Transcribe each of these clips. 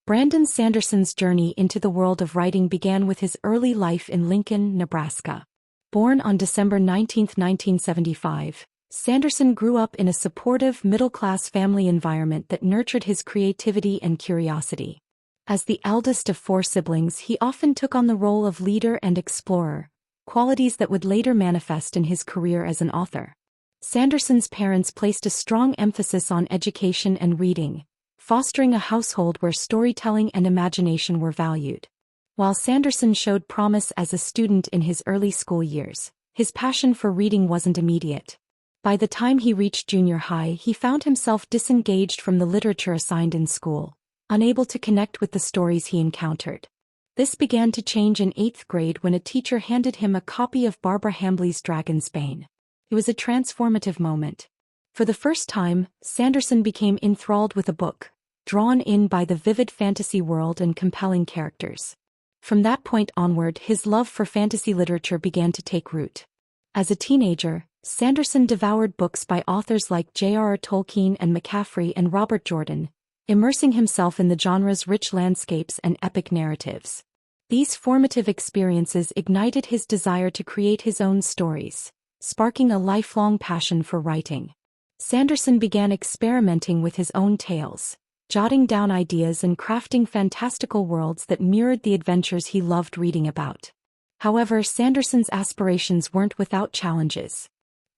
Brandon Sanderson's journey into the world of writing began with his early life in Lincoln, Nebraska. Born on December 19, 1975, Sanderson grew up in a supportive middle-class family environment that nurtured his creativity and curiosity. As the eldest of 4 siblings, he often took on the role of leader and explorer, qualities that would later manifest in his career as an author. Sanderson's parents placed a strong emphasis on education and reading, fostering a household where storytelling and imagination were valued. While Sanderson showed promise as a student in his early school years, his passion for reading wasn't immediate. By the time he reached junior high, he found himself disengaged from the literature assigned in school, unable to connect with the stories he encountered. This began to change in 8th grade when a teacher handed him a copy of Barbara Hambly's Dragonsbane. It was a transformative moment. For the first time, Sanderson became enthralled with a book, drawn in by the vivid fantasy world and compelling characters. From that point onward, his love for fantasy literature began to take root. As a teenager, Sanderson devoured books by authors like J.R.R. Tolkien and McCaffrey and Robert Jordan, immersing himself in the genre's rich landscapes and epic narratives. These formative experiences ignited his desire to create his own stories, sparking a lifelong passion for writing. Sanderson began experimenting with his own tales, jotting down ideas and crafting fantastical worlds that mirrored the adventures he loved reading about. However, Sanderson's aspirations weren't without challenges.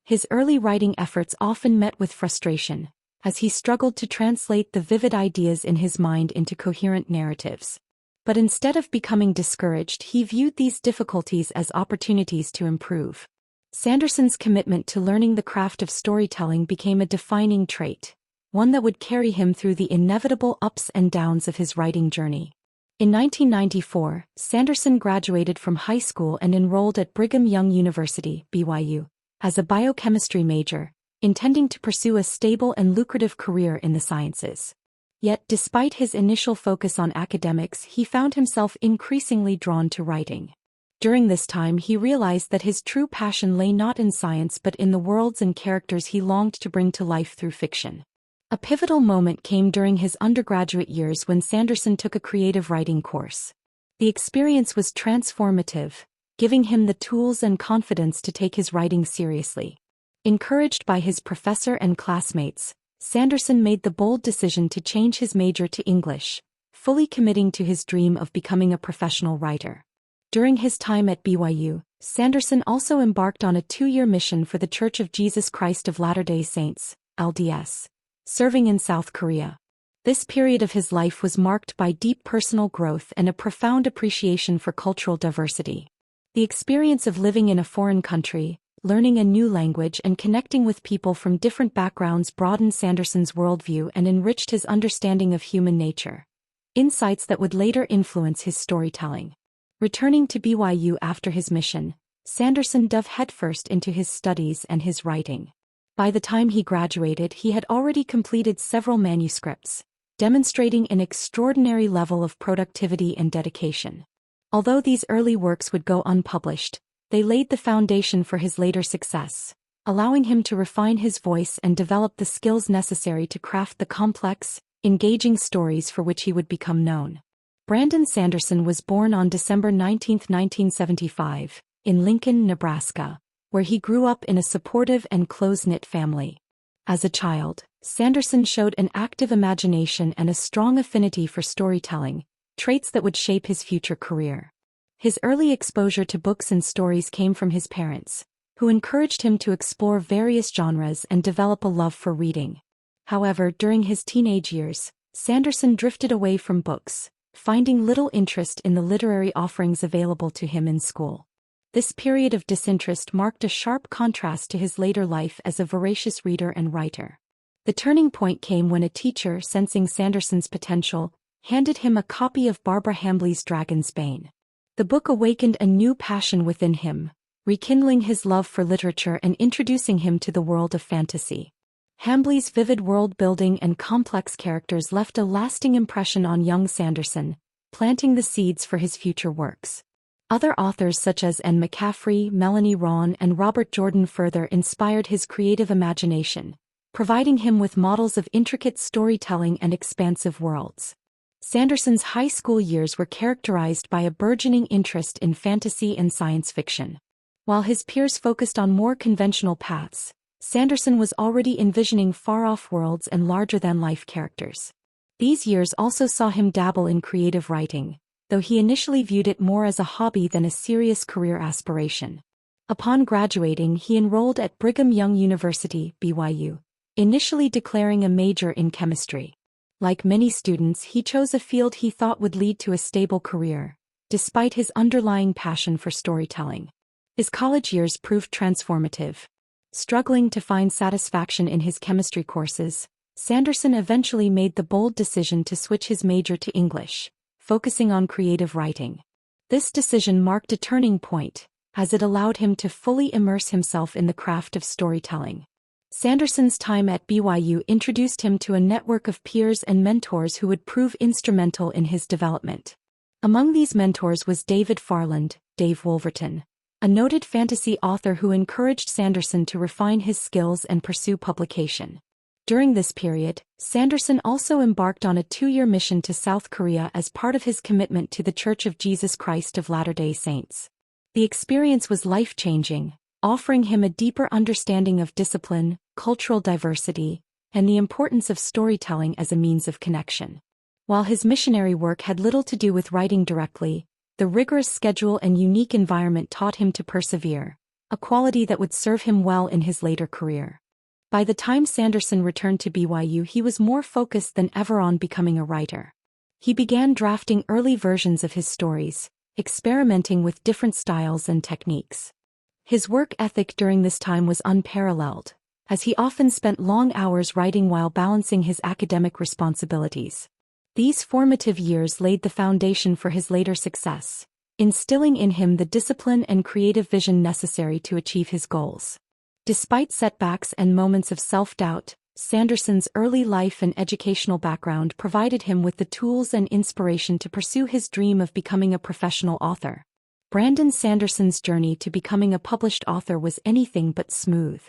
His early writing efforts often met with frustration, as he struggled to translate the vivid ideas in his mind into coherent narratives. But instead of becoming discouraged, he viewed these difficulties as opportunities to improve. Sanderson's commitment to learning the craft of storytelling became a defining trait, one that would carry him through the inevitable ups and downs of his writing journey. In 1994, Sanderson graduated from high school and enrolled at Brigham Young University, BYU, as a biochemistry major, intending to pursue a stable and lucrative career in the sciences. Yet, despite his initial focus on academics, he found himself increasingly drawn to writing. During this time, he realized that his true passion lay not in science but in the worlds and characters he longed to bring to life through fiction. A pivotal moment came during his undergraduate years when Sanderson took a creative writing course. The experience was transformative, giving him the tools and confidence to take his writing seriously. Encouraged by his professor and classmates, Sanderson made the bold decision to change his major to English, fully committing to his dream of becoming a professional writer. During his time at BYU, Sanderson also embarked on a 2-year mission for the Church of Jesus Christ of Latter-day Saints, LDS, serving in South Korea. This period of his life was marked by deep personal growth and a profound appreciation for cultural diversity. The experience of living in a foreign country, learning a new language and connecting with people from different backgrounds broadened Sanderson's worldview and enriched his understanding of human nature, insights that would later influence his storytelling. Returning to BYU after his mission, Sanderson dove headfirst into his studies and his writing. By the time he graduated, he had already completed several manuscripts, demonstrating an extraordinary level of productivity and dedication. Although these early works would go unpublished, they laid the foundation for his later success, allowing him to refine his voice and develop the skills necessary to craft the complex, engaging stories for which he would become known. Brandon Sanderson was born on December 19, 1975, in Lincoln, Nebraska, where he grew up in a supportive and close-knit family. As a child, Sanderson showed an active imagination and a strong affinity for storytelling, traits that would shape his future career. His early exposure to books and stories came from his parents, who encouraged him to explore various genres and develop a love for reading. However, during his teenage years, Sanderson drifted away from books, finding little interest in the literary offerings available to him in school. This period of disinterest marked a sharp contrast to his later life as a voracious reader and writer. The turning point came when a teacher, sensing Sanderson's potential, handed him a copy of Barbara Hambly's Dragonsbane. The book awakened a new passion within him, rekindling his love for literature and introducing him to the world of fantasy. Hambly's vivid world-building and complex characters left a lasting impression on young Sanderson, planting the seeds for his future works. Other authors such as N. McCaffrey, Melanie Rawn, and Robert Jordan further inspired his creative imagination, providing him with models of intricate storytelling and expansive worlds. Sanderson's high school years were characterized by a burgeoning interest in fantasy and science fiction. While his peers focused on more conventional paths, Sanderson was already envisioning far-off worlds and larger-than-life characters. These years also saw him dabble in creative writing, though he initially viewed it more as a hobby than a serious career aspiration. Upon graduating, he enrolled at Brigham Young University, BYU, initially declaring a major in chemistry. Like many students, he chose a field he thought would lead to a stable career, despite his underlying passion for storytelling. His college years proved transformative. Struggling to find satisfaction in his chemistry courses, Sanderson eventually made the bold decision to switch his major to English, focusing on creative writing. This decision marked a turning point, as it allowed him to fully immerse himself in the craft of storytelling. Sanderson's time at BYU introduced him to a network of peers and mentors who would prove instrumental in his development. Among these mentors was David Farland, Dave Wolverton, a noted fantasy author who encouraged Sanderson to refine his skills and pursue publication. During this period, Sanderson also embarked on a 2-year mission to South Korea as part of his commitment to the Church of Jesus Christ of Latter-day Saints. The experience was life-changing, offering him a deeper understanding of discipline, cultural diversity, and the importance of storytelling as a means of connection. While his missionary work had little to do with writing directly, the rigorous schedule and unique environment taught him to persevere, a quality that would serve him well in his later career. By the time Sanderson returned to BYU, he was more focused than ever on becoming a writer. He began drafting early versions of his stories, experimenting with different styles and techniques. His work ethic during this time was unparalleled, as he often spent long hours writing while balancing his academic responsibilities. These formative years laid the foundation for his later success, instilling in him the discipline and creative vision necessary to achieve his goals. Despite setbacks and moments of self-doubt, Sanderson's early life and educational background provided him with the tools and inspiration to pursue his dream of becoming a professional author. Brandon Sanderson's journey to becoming a published author was anything but smooth.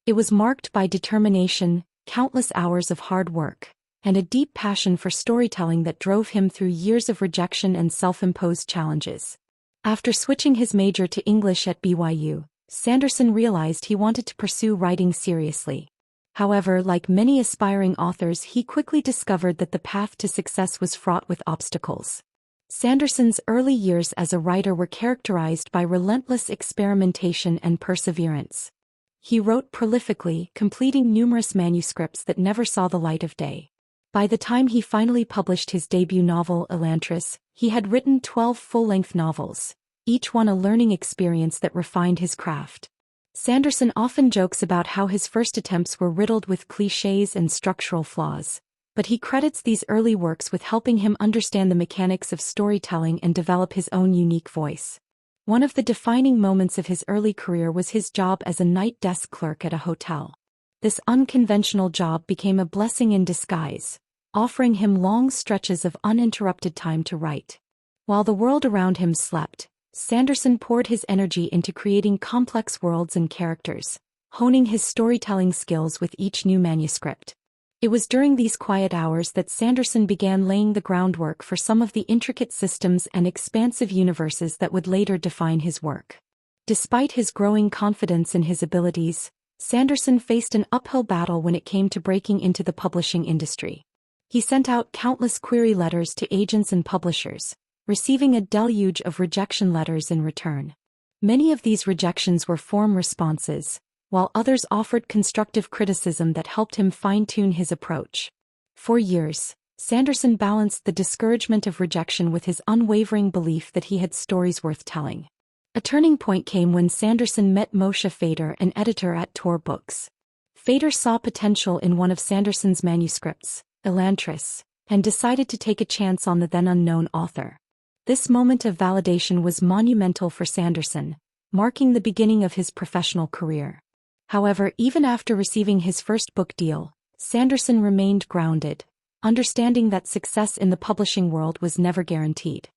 It was marked by determination, countless hours of hard work, and a deep passion for storytelling that drove him through years of rejection and self-imposed challenges. After switching his major to English at BYU, Sanderson realized he wanted to pursue writing seriously. However, like many aspiring authors, he quickly discovered that the path to success was fraught with obstacles. Sanderson's early years as a writer were characterized by relentless experimentation and perseverance. He wrote prolifically, completing numerous manuscripts that never saw the light of day. By the time he finally published his debut novel, Elantris, he had written 12 full-length novels, each one a learning experience that refined his craft. Sanderson often jokes about how his first attempts were riddled with clichés and structural flaws, but he credits these early works with helping him understand the mechanics of storytelling and develop his own unique voice. One of the defining moments of his early career was his job as a night desk clerk at a hotel. This unconventional job became a blessing in disguise, offering him long stretches of uninterrupted time to write. While the world around him slept, Sanderson poured his energy into creating complex worlds and characters, honing his storytelling skills with each new manuscript. It was during these quiet hours that Sanderson began laying the groundwork for some of the intricate systems and expansive universes that would later define his work. Despite his growing confidence in his abilities, Sanderson faced an uphill battle when it came to breaking into the publishing industry. He sent out countless query letters to agents and publishers, receiving a deluge of rejection letters in return. Many of these rejections were form responses, while others offered constructive criticism that helped him fine-tune his approach. For years, Sanderson balanced the discouragement of rejection with his unwavering belief that he had stories worth telling. A turning point came when Sanderson met Moshe Fader, an editor at Tor Books. Fader saw potential in one of Sanderson's manuscripts, Elantris, and decided to take a chance on the then-unknown author. This moment of validation was monumental for Sanderson, marking the beginning of his professional career. However, even after receiving his first book deal, Sanderson remained grounded, understanding that success in the publishing world was never guaranteed.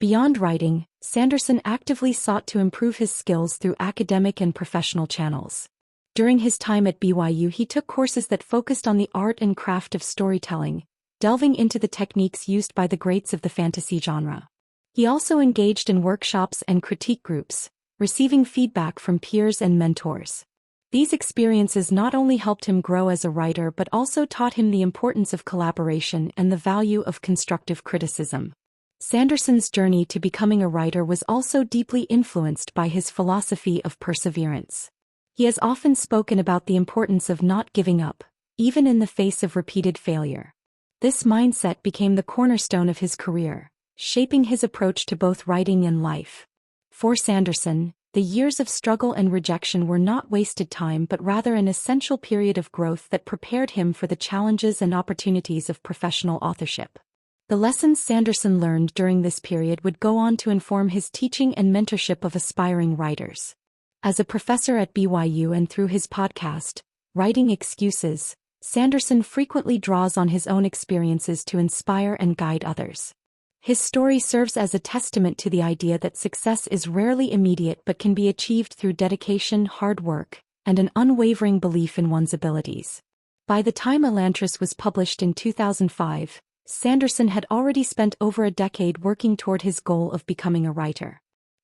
Beyond writing, Sanderson actively sought to improve his skills through academic and professional channels. During his time at BYU, he took courses that focused on the art and craft of storytelling, delving into the techniques used by the greats of the fantasy genre. He also engaged in workshops and critique groups, receiving feedback from peers and mentors. These experiences not only helped him grow as a writer but also taught him the importance of collaboration and the value of constructive criticism. Sanderson's journey to becoming a writer was also deeply influenced by his philosophy of perseverance. He has often spoken about the importance of not giving up, even in the face of repeated failure. This mindset became the cornerstone of his career, shaping his approach to both writing and life. For Sanderson, the years of struggle and rejection were not wasted time but rather an essential period of growth that prepared him for the challenges and opportunities of professional authorship. The lessons Sanderson learned during this period would go on to inform his teaching and mentorship of aspiring writers. As a professor at BYU and through his podcast, Writing Excuses, Sanderson frequently draws on his own experiences to inspire and guide others. His story serves as a testament to the idea that success is rarely immediate but can be achieved through dedication, hard work, and an unwavering belief in one's abilities. By the time Elantris was published in 2005, Sanderson had already spent over a decade working toward his goal of becoming a writer.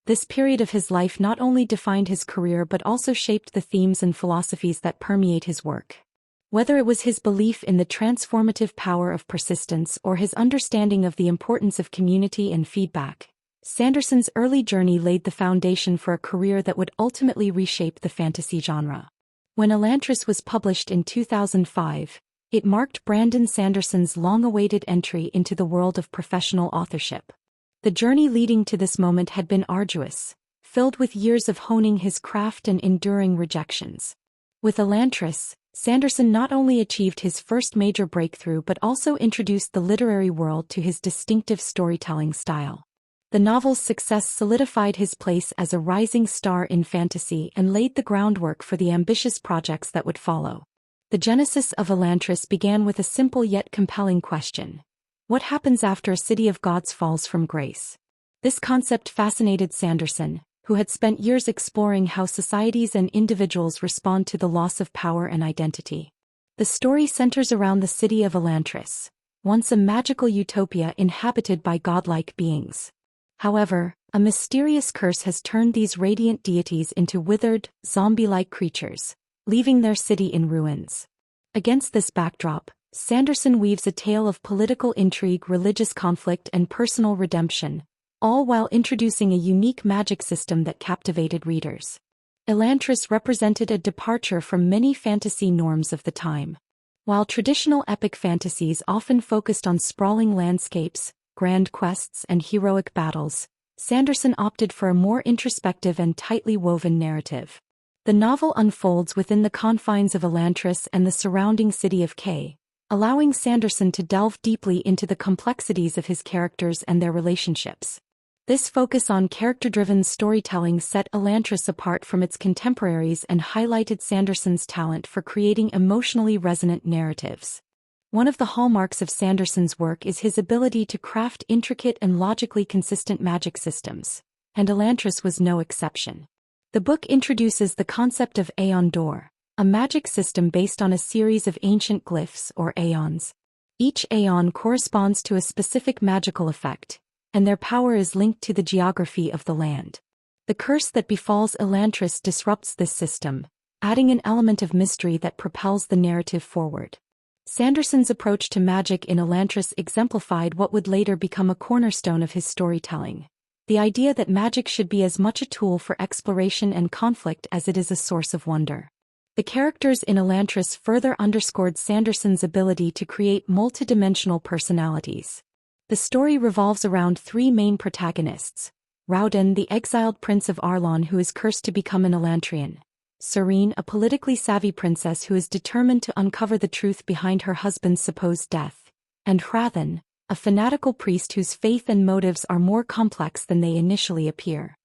This period of his life not only defined his career but also shaped the themes and philosophies that permeate his work. Whether it was his belief in the transformative power of persistence or his understanding of the importance of community and feedback, Sanderson's early journey laid the foundation for a career that would ultimately reshape the fantasy genre. When Elantris was published in 2005, it marked Brandon Sanderson's long-awaited entry into the world of professional authorship. The journey leading to this moment had been arduous, filled with years of honing his craft and enduring rejections. With Elantris, Sanderson not only achieved his first major breakthrough but also introduced the literary world to his distinctive storytelling style. The novel's success solidified his place as a rising star in fantasy and laid the groundwork for the ambitious projects that would follow. The genesis of Elantris began with a simple yet compelling question: what happens after a city of gods falls from grace? This concept fascinated Sanderson, who had spent years exploring how societies and individuals respond to the loss of power and identity. The story centers around the city of Elantris, once a magical utopia inhabited by godlike beings. However, a mysterious curse has turned these radiant deities into withered, zombie-like creatures, leaving their city in ruins. Against this backdrop, Sanderson weaves a tale of political intrigue, religious conflict, and personal redemption, all while introducing a unique magic system that captivated readers. Elantris represented a departure from many fantasy norms of the time. While traditional epic fantasies often focused on sprawling landscapes, grand quests, and heroic battles, Sanderson opted for a more introspective and tightly woven narrative. The novel unfolds within the confines of Elantris and the surrounding city of Kay, allowing Sanderson to delve deeply into the complexities of his characters and their relationships. This focus on character-driven storytelling set Elantris apart from its contemporaries and highlighted Sanderson's talent for creating emotionally resonant narratives. One of the hallmarks of Sanderson's work is his ability to craft intricate and logically consistent magic systems, and Elantris was no exception. The book introduces the concept of Aeon Door, a magic system based on a series of ancient glyphs or aeons. Each aeon corresponds to a specific magical effect, and their power is linked to the geography of the land. The curse that befalls Elantris disrupts this system, adding an element of mystery that propels the narrative forward. Sanderson's approach to magic in Elantris exemplified what would later become a cornerstone of his storytelling: the idea that magic should be as much a tool for exploration and conflict as it is a source of wonder. The characters in Elantris further underscored Sanderson's ability to create multidimensional personalities. The story revolves around three main protagonists: Rauden, the exiled prince of Arlon who is cursed to become an Elantrian; Serene, a politically savvy princess who is determined to uncover the truth behind her husband's supposed death; and Hrathen, a fanatical priest whose faith and motives are more complex than they initially appear.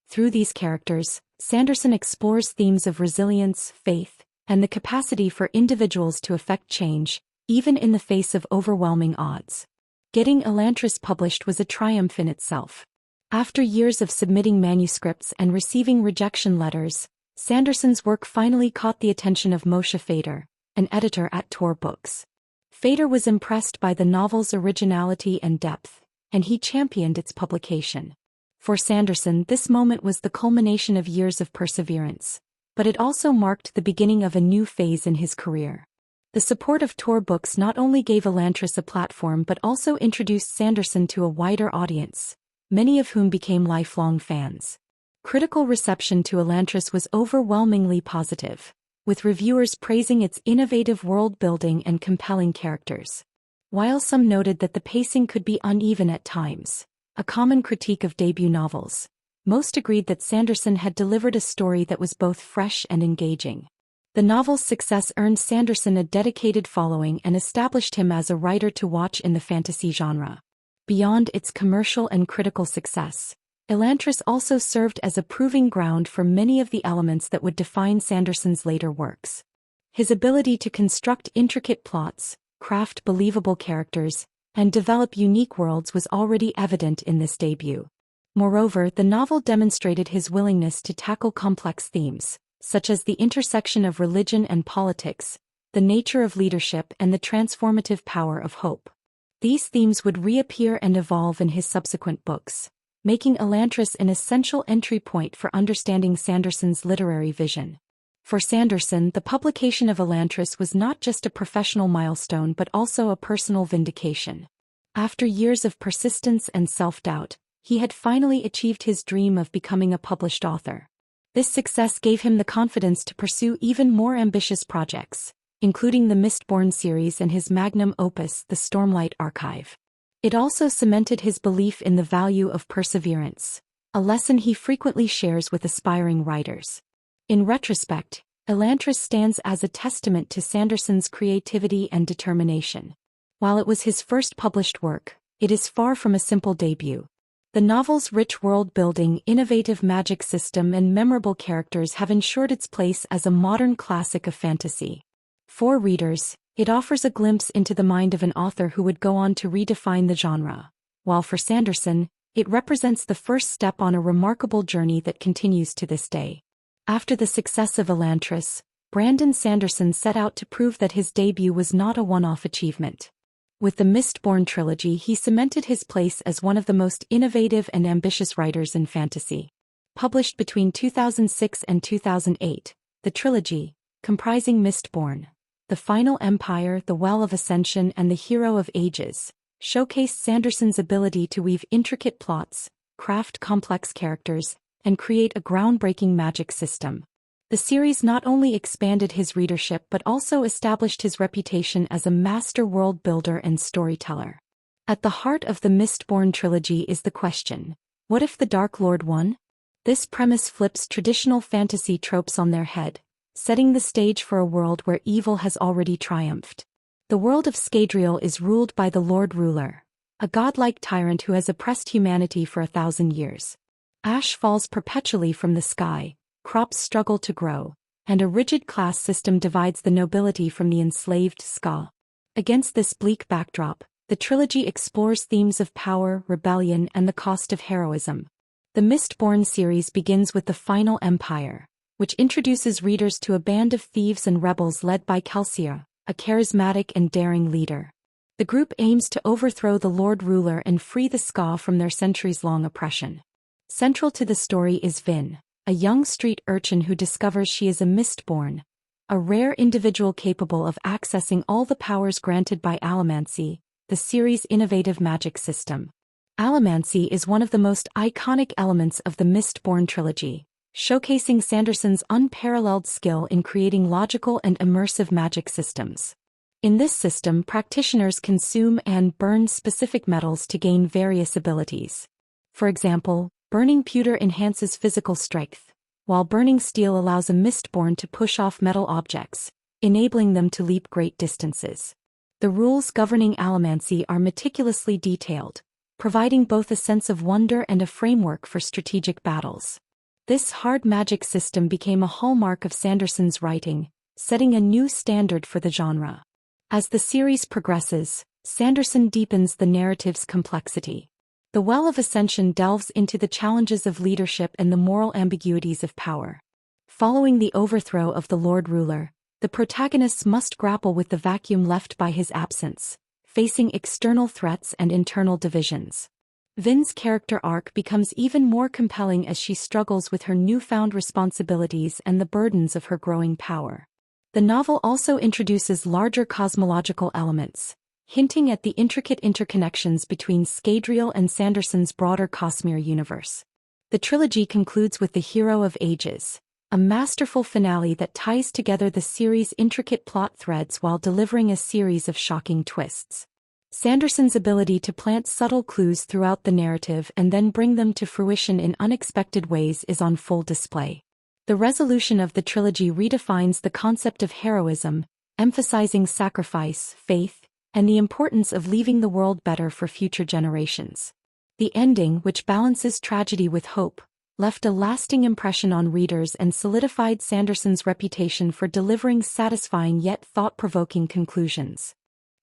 Through these characters, Sanderson explores themes of resilience, faith, and the capacity for individuals to effect change, even in the face of overwhelming odds. Getting Elantris published was a triumph in itself. After years of submitting manuscripts and receiving rejection letters, Sanderson's work finally caught the attention of Moshe Fader, an editor at Tor Books. Fader was impressed by the novel's originality and depth, and he championed its publication. For Sanderson, this moment was the culmination of years of perseverance, but it also marked the beginning of a new phase in his career. The support of Tor Books not only gave Elantris a platform but also introduced Sanderson to a wider audience, many of whom became lifelong fans. Critical reception to Elantris was overwhelmingly positive, with reviewers praising its innovative world-building and compelling characters. While some noted that the pacing could be uneven at times, a common critique of debut novels, most agreed that Sanderson had delivered a story that was both fresh and engaging. The novel's success earned Sanderson a dedicated following and established him as a writer to watch in the fantasy genre. Beyond its commercial and critical success, Elantris also served as a proving ground for many of the elements that would define Sanderson's later works. His ability to construct intricate plots, craft believable characters, and develop unique worlds was already evident in this debut. Moreover, the novel demonstrated his willingness to tackle complex themes, such as the intersection of religion and politics, the nature of leadership, and the transformative power of hope. These themes would reappear and evolve in his subsequent books, making Elantris an essential entry point for understanding Sanderson's literary vision. For Sanderson, the publication of Elantris was not just a professional milestone but also a personal vindication. After years of persistence and self-doubt, he had finally achieved his dream of becoming a published author. This success gave him the confidence to pursue even more ambitious projects, including the Mistborn series and his magnum opus, the Stormlight Archive. It also cemented his belief in the value of perseverance, a lesson he frequently shares with aspiring writers. In retrospect, Elantris stands as a testament to Sanderson's creativity and determination. While it was his first published work, it is far from a simple debut. The novel's rich world-building, innovative magic system, and memorable characters have ensured its place as a modern classic of fantasy. For readers, it offers a glimpse into the mind of an author who would go on to redefine the genre, while for Sanderson, it represents the first step on a remarkable journey that continues to this day. After the success of Elantris, Brandon Sanderson set out to prove that his debut was not a one-off achievement. With the Mistborn trilogy, he cemented his place as one of the most innovative and ambitious writers in fantasy. Published between 2006 and 2008, the trilogy, comprising Mistborn, The Final Empire, The Well of Ascension, and The Hero of Ages, showcased Sanderson's ability to weave intricate plots, craft complex characters, and create a groundbreaking magic system. The series not only expanded his readership but also established his reputation as a master world builder and storyteller. At the heart of the Mistborn trilogy is the question, what if the Dark Lord won? This premise flips traditional fantasy tropes on their head, setting the stage for a world where evil has already triumphed. The world of Scadrial is ruled by the Lord Ruler, a godlike tyrant who has oppressed humanity for 1,000 years. Ash falls perpetually from the sky, crops struggle to grow, and a rigid class system divides the nobility from the enslaved Ska. Against this bleak backdrop, the trilogy explores themes of power, rebellion, and the cost of heroism. The Mistborn series begins with the Final Empire, which introduces readers to a band of thieves and rebels led by Kelsier, a charismatic and daring leader. The group aims to overthrow the Lord Ruler and free the Ska from their centuries-long oppression. Central to the story is Vin, a young street urchin who discovers she is a Mistborn, a rare individual capable of accessing all the powers granted by Allomancy, the series' innovative magic system. Allomancy is one of the most iconic elements of the Mistborn trilogy, showcasing Sanderson's unparalleled skill in creating logical and immersive magic systems. In this system, practitioners consume and burn specific metals to gain various abilities. For example, burning pewter enhances physical strength, while burning steel allows a Mistborn to push off metal objects, enabling them to leap great distances. The rules governing allomancy are meticulously detailed, providing both a sense of wonder and a framework for strategic battles. This hard magic system became a hallmark of Sanderson's writing, setting a new standard for the genre. As the series progresses, Sanderson deepens the narrative's complexity. The Well of Ascension delves into the challenges of leadership and the moral ambiguities of power. Following the overthrow of the Lord Ruler, the protagonists must grapple with the vacuum left by his absence, facing external threats and internal divisions. Vin's character arc becomes even more compelling as she struggles with her newfound responsibilities and the burdens of her growing power. The novel also introduces larger cosmological elements, hinting at the intricate interconnections between Scadrial and Sanderson's broader Cosmere universe. The trilogy concludes with The Hero of Ages, a masterful finale that ties together the series' intricate plot threads while delivering a series of shocking twists. Sanderson's ability to plant subtle clues throughout the narrative and then bring them to fruition in unexpected ways is on full display. The resolution of the trilogy redefines the concept of heroism, emphasizing sacrifice, faith, and the importance of leaving the world better for future generations. The ending, which balances tragedy with hope, left a lasting impression on readers and solidified Sanderson's reputation for delivering satisfying yet thought-provoking conclusions.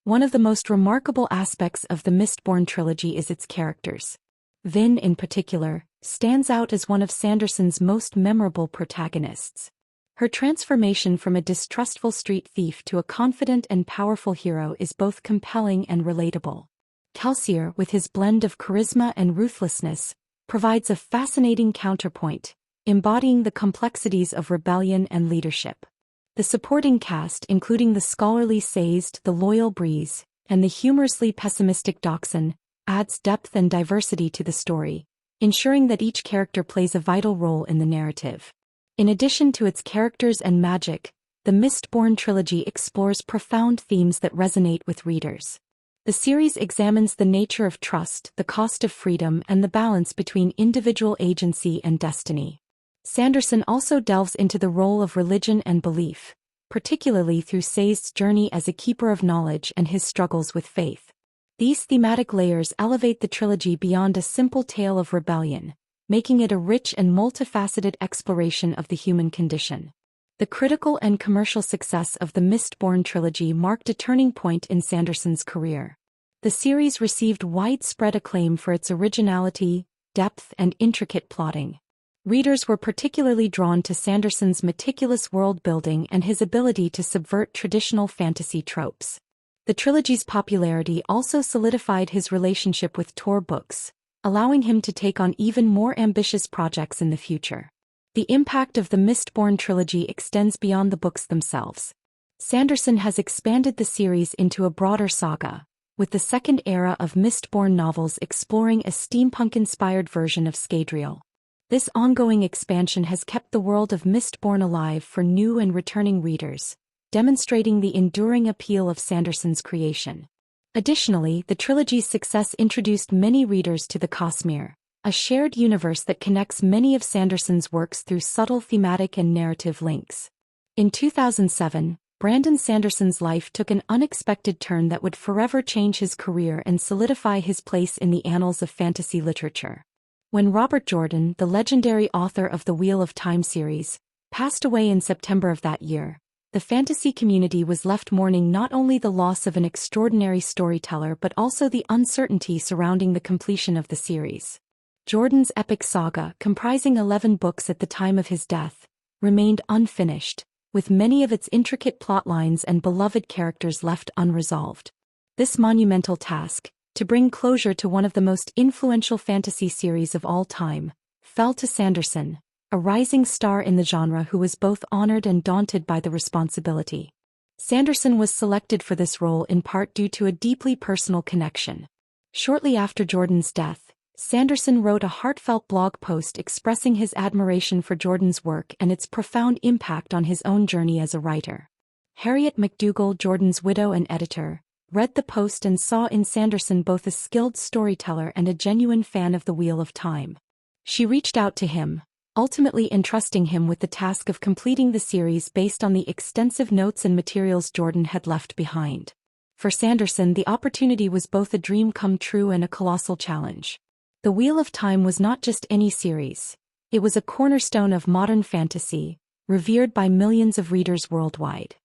One of the most remarkable aspects of the Mistborn trilogy is its characters. Vin, in particular, stands out as one of Sanderson's most memorable protagonists. Her transformation from a distrustful street thief to a confident and powerful hero is both compelling and relatable. Kelsier, with his blend of charisma and ruthlessness, provides a fascinating counterpoint, embodying the complexities of rebellion and leadership. The supporting cast, including the scholarly Sazed, the loyal Breeze, and the humorously pessimistic Doxon, adds depth and diversity to the story, ensuring that each character plays a vital role in the narrative. In addition to its characters and magic, the Mistborn trilogy explores profound themes that resonate with readers. The series examines the nature of trust, the cost of freedom, and the balance between individual agency and destiny. Sanderson also delves into the role of religion and belief, particularly through Sazed's journey as a keeper of knowledge and his struggles with faith. These thematic layers elevate the trilogy beyond a simple tale of rebellion, making it a rich and multifaceted exploration of the human condition. The critical and commercial success of the Mistborn trilogy marked a turning point in Sanderson's career. The series received widespread acclaim for its originality, depth, and intricate plotting. Readers were particularly drawn to Sanderson's meticulous world-building and his ability to subvert traditional fantasy tropes. The trilogy's popularity also solidified his relationship with Tor Books, allowing him to take on even more ambitious projects in the future. The impact of the Mistborn trilogy extends beyond the books themselves. Sanderson has expanded the series into a broader saga, with the second era of Mistborn novels exploring a steampunk-inspired version of Scadrial. This ongoing expansion has kept the world of Mistborn alive for new and returning readers, demonstrating the enduring appeal of Sanderson's creation. Additionally, the trilogy's success introduced many readers to the Cosmere, a shared universe that connects many of Sanderson's works through subtle thematic and narrative links. In 2007, Brandon Sanderson's life took an unexpected turn that would forever change his career and solidify his place in the annals of fantasy literature. When Robert Jordan, the legendary author of the Wheel of Time series, passed away in September of that year, the fantasy community was left mourning not only the loss of an extraordinary storyteller but also the uncertainty surrounding the completion of the series. Jordan's epic saga, comprising 11 books at the time of his death, remained unfinished, with many of its intricate plotlines and beloved characters left unresolved. This monumental task, to bring closure to one of the most influential fantasy series of all time, fell to Sanderson, a rising star in the genre who was both honored and daunted by the responsibility. Sanderson was selected for this role in part due to a deeply personal connection. Shortly after Jordan's death, Sanderson wrote a heartfelt blog post expressing his admiration for Jordan's work and its profound impact on his own journey as a writer. Harriet McDougall, Jordan's widow and editor, read the post and saw in Sanderson both a skilled storyteller and a genuine fan of the Wheel of Time. She reached out to him, ultimately entrusting him with the task of completing the series based on the extensive notes and materials Jordan had left behind. For Sanderson, the opportunity was both a dream come true and a colossal challenge. The Wheel of Time was not just any series. It was a cornerstone of modern fantasy, revered by millions of readers worldwide.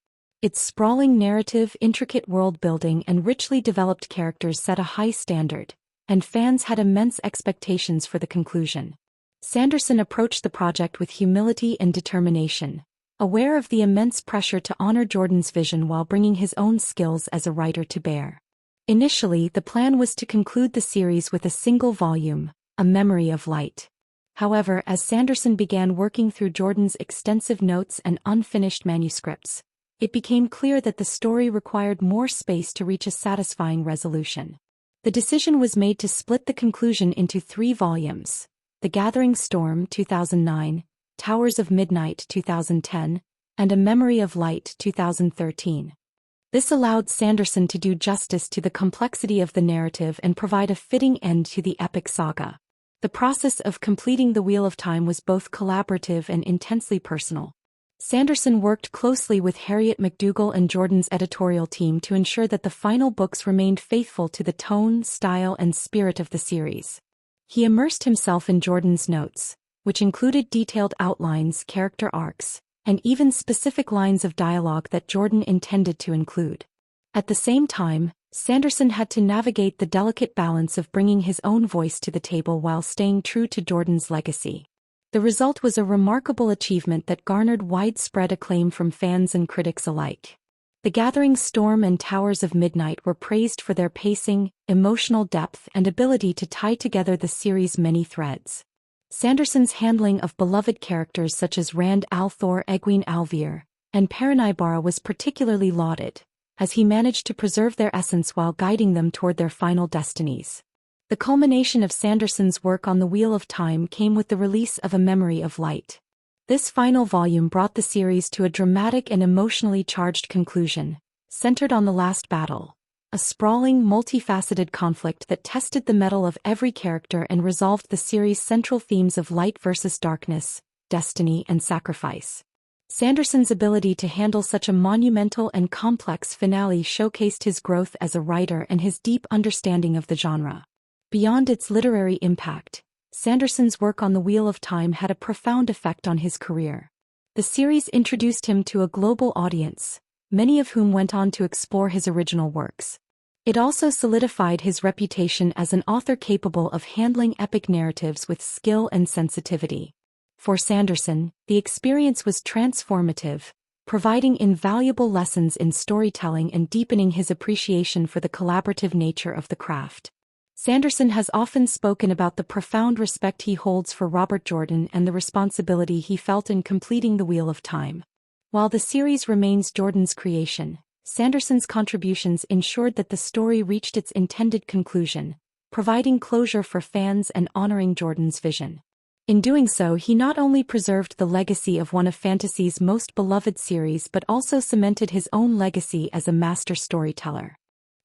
Its sprawling narrative, intricate world-building, and richly developed characters set a high standard, and fans had immense expectations for the conclusion. Sanderson approached the project with humility and determination, aware of the immense pressure to honor Jordan's vision while bringing his own skills as a writer to bear. Initially, the plan was to conclude the series with a single volume, A Memory of Light. However, as Sanderson began working through Jordan's extensive notes and unfinished manuscripts, it became clear that the story required more space to reach a satisfying resolution. The decision was made to split the conclusion into 3 volumes: The Gathering Storm 2009, Towers of Midnight 2010, and A Memory of Light 2013. This allowed Sanderson to do justice to the complexity of the narrative and provide a fitting end to the epic saga. The process of completing The Wheel of Time was both collaborative and intensely personal. Sanderson worked closely with Harriet McDougall and Jordan's editorial team to ensure that the final books remained faithful to the tone, style, and spirit of the series. He immersed himself in Jordan's notes, which included detailed outlines, character arcs, and even specific lines of dialogue that Jordan intended to include. At the same time, Sanderson had to navigate the delicate balance of bringing his own voice to the table while staying true to Jordan's legacy. The result was a remarkable achievement that garnered widespread acclaim from fans and critics alike. The Gathering Storm and Towers of Midnight were praised for their pacing, emotional depth, and ability to tie together the series' many threads. Sanderson's handling of beloved characters such as Rand al'Thor, Egwene Al'Vir, and Perrin Ibarra was particularly lauded, as he managed to preserve their essence while guiding them toward their final destinies. The culmination of Sanderson's work on The Wheel of Time came with the release of A Memory of Light. This final volume brought the series to a dramatic and emotionally charged conclusion, centered on the last battle, a sprawling, multifaceted conflict that tested the mettle of every character and resolved the series' central themes of light versus darkness, destiny, and sacrifice. Sanderson's ability to handle such a monumental and complex finale showcased his growth as a writer and his deep understanding of the genre. Beyond its literary impact, Sanderson's work on The Wheel of Time had a profound effect on his career. The series introduced him to a global audience, many of whom went on to explore his original works. It also solidified his reputation as an author capable of handling epic narratives with skill and sensitivity. For Sanderson, the experience was transformative, providing invaluable lessons in storytelling and deepening his appreciation for the collaborative nature of the craft. Sanderson has often spoken about the profound respect he holds for Robert Jordan and the responsibility he felt in completing The Wheel of Time. While the series remains Jordan's creation, Sanderson's contributions ensured that the story reached its intended conclusion, providing closure for fans and honoring Jordan's vision. In doing so, he not only preserved the legacy of one of fantasy's most beloved series but also cemented his own legacy as a master storyteller.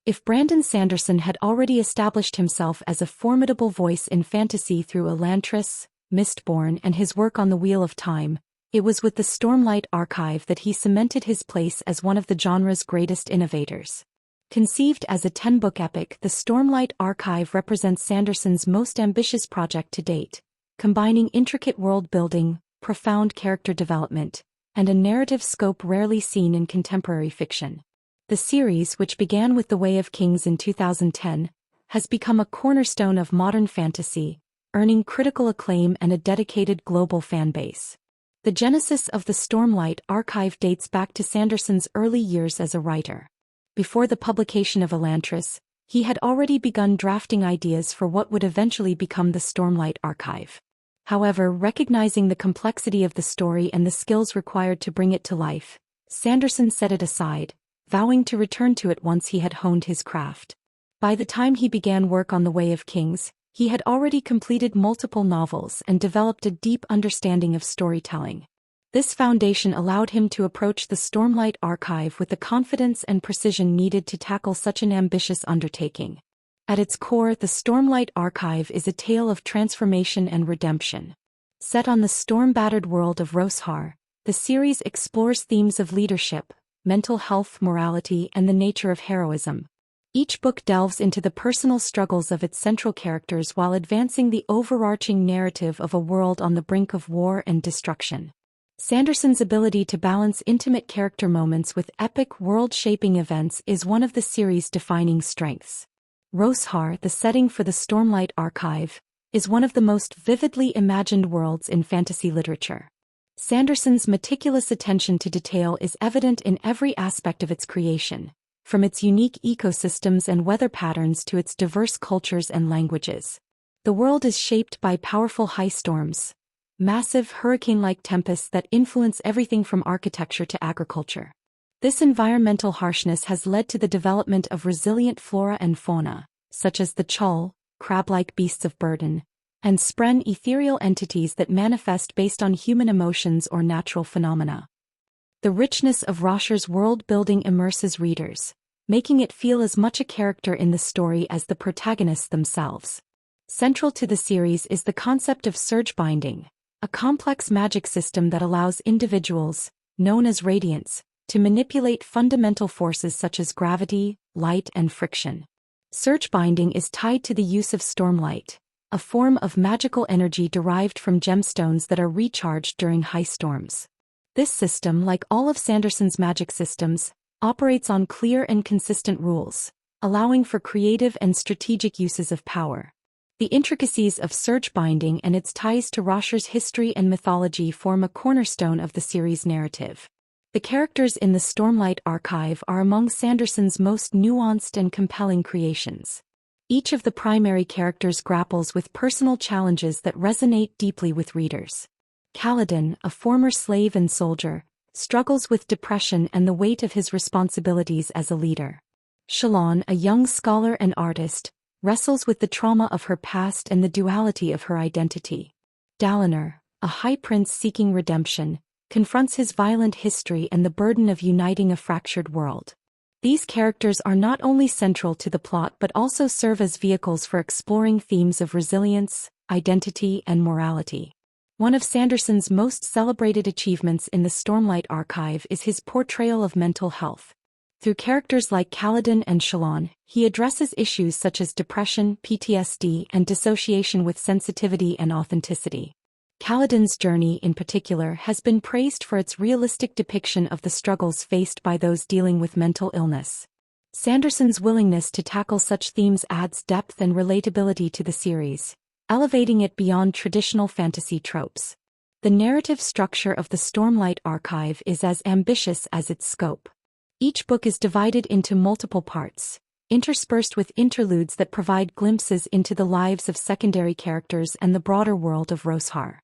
If Brandon Sanderson had already established himself as a formidable voice in fantasy through Elantris, Mistborn, and his work on The Wheel of Time, it was with the Stormlight Archive that he cemented his place as one of the genre's greatest innovators. Conceived as a 10-book epic, the Stormlight Archive represents Sanderson's most ambitious project to date, combining intricate world-building, profound character development, and a narrative scope rarely seen in contemporary fiction. The series, which began with The Way of Kings in 2010, has become a cornerstone of modern fantasy, earning critical acclaim and a dedicated global fan base. The genesis of the Stormlight Archive dates back to Sanderson's early years as a writer. Before the publication of Elantris, he had already begun drafting ideas for what would eventually become the Stormlight Archive. However, recognizing the complexity of the story and the skills required to bring it to life, Sanderson set it aside, vowing to return to it once he had honed his craft. By the time he began work on The Way of Kings, he had already completed multiple novels and developed a deep understanding of storytelling. This foundation allowed him to approach the Stormlight Archive with the confidence and precision needed to tackle such an ambitious undertaking. At its core, the Stormlight Archive is a tale of transformation and redemption. Set on the storm-battered world of Roshar, the series explores themes of leadership, mental health, morality, and the nature of heroism. Each book delves into the personal struggles of its central characters while advancing the overarching narrative of a world on the brink of war and destruction. Sanderson's ability to balance intimate character moments with epic world-shaping events is one of the series' defining strengths. Roshar, the setting for the Stormlight Archive, is one of the most vividly imagined worlds in fantasy literature. Sanderson's meticulous attention to detail is evident in every aspect of its creation, from its unique ecosystems and weather patterns to its diverse cultures and languages. The world is shaped by powerful high storms, massive hurricane-like tempests that influence everything from architecture to agriculture. This environmental harshness has led to the development of resilient flora and fauna, such as the chull, crab-like beasts of burden, and spren, ethereal entities that manifest based on human emotions or natural phenomena. The richness of Rosher's world-building immerses readers, making it feel as much a character in the story as the protagonists themselves. Central to the series is the concept of surge binding, a complex magic system that allows individuals, known as radiants, to manipulate fundamental forces such as gravity, light, and friction. Surge binding is tied to the use of stormlight, a form of magical energy derived from gemstones that are recharged during high storms. This system, like all of Sanderson's magic systems, operates on clear and consistent rules, allowing for creative and strategic uses of power. The intricacies of surge binding and its ties to Rosher's history and mythology form a cornerstone of the series' narrative. The characters in the Stormlight Archive are among Sanderson's most nuanced and compelling creations. Each of the primary characters grapples with personal challenges that resonate deeply with readers. Kaladin, a former slave and soldier, struggles with depression and the weight of his responsibilities as a leader. Shalon, a young scholar and artist, wrestles with the trauma of her past and the duality of her identity. Dalinar, a high prince seeking redemption, confronts his violent history and the burden of uniting a fractured world. These characters are not only central to the plot but also serve as vehicles for exploring themes of resilience, identity, and morality. One of Sanderson's most celebrated achievements in the Stormlight Archive is his portrayal of mental health. Through characters like Kaladin and Shalon, he addresses issues such as depression, PTSD, and dissociation with sensitivity and authenticity. Kaladin's journey in particular has been praised for its realistic depiction of the struggles faced by those dealing with mental illness. Sanderson's willingness to tackle such themes adds depth and relatability to the series, elevating it beyond traditional fantasy tropes. The narrative structure of the Stormlight Archive is as ambitious as its scope. Each book is divided into multiple parts, interspersed with interludes that provide glimpses into the lives of secondary characters and the broader world of Roshar.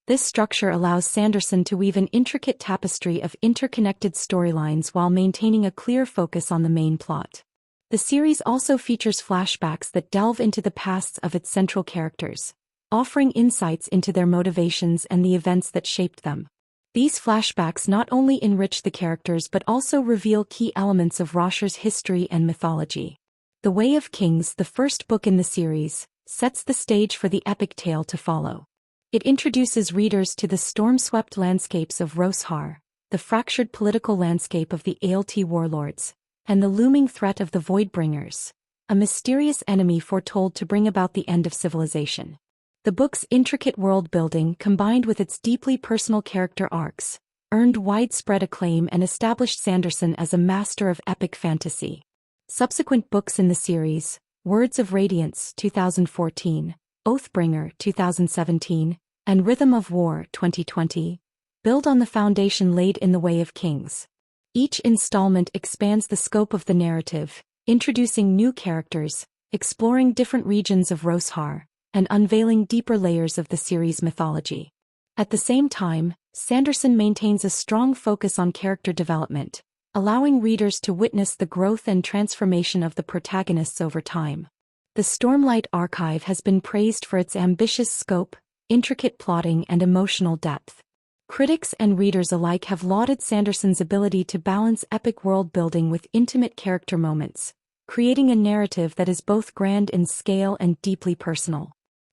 This structure allows Sanderson to weave an intricate tapestry of interconnected storylines while maintaining a clear focus on the main plot. The series also features flashbacks that delve into the pasts of its central characters, offering insights into their motivations and the events that shaped them. These flashbacks not only enrich the characters but also reveal key elements of Rosher's history and mythology. The Way of Kings, the first book in the series, sets the stage for the epic tale to follow. It introduces readers to the storm-swept landscapes of Roshar, the fractured political landscape of the Aelti warlords, and the looming threat of the Voidbringers, a mysterious enemy foretold to bring about the end of civilization. The book's intricate world-building, combined with its deeply personal character arcs, earned widespread acclaim and established Sanderson as a master of epic fantasy. Subsequent books in the series, Words of Radiance 2014, Oathbringer 2017, and Rhythm of War 2020, build on the foundation laid in The Way of Kings. Each installment expands the scope of the narrative, introducing new characters, exploring different regions of Roshar, and unveiling deeper layers of the series' mythology. At the same time, Sanderson maintains a strong focus on character development, allowing readers to witness the growth and transformation of the protagonists over time. The Stormlight Archive has been praised for its ambitious scope, intricate plotting, and emotional depth. Critics and readers alike have lauded Sanderson's ability to balance epic world-building with intimate character moments, creating a narrative that is both grand in scale and deeply personal.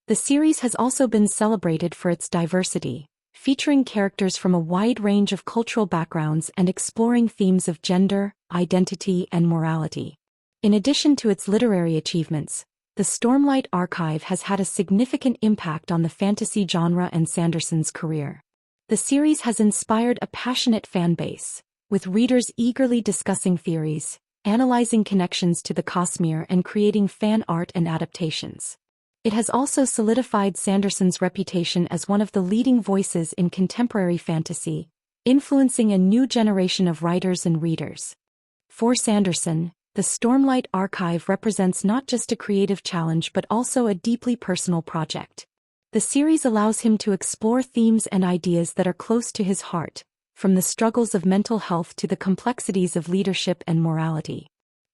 The series has also been celebrated for its diversity, featuring characters from a wide range of cultural backgrounds and exploring themes of gender, identity, and morality. In addition to its literary achievements, the Stormlight Archive has had a significant impact on the fantasy genre and Sanderson's career. The series has inspired a passionate fan base, with readers eagerly discussing theories, analyzing connections to the Cosmere, and creating fan art and adaptations. It has also solidified Sanderson's reputation as one of the leading voices in contemporary fantasy, influencing a new generation of writers and readers. For Sanderson, the Stormlight Archive represents not just a creative challenge but also a deeply personal project. The series allows him to explore themes and ideas that are close to his heart, from the struggles of mental health to the complexities of leadership and morality.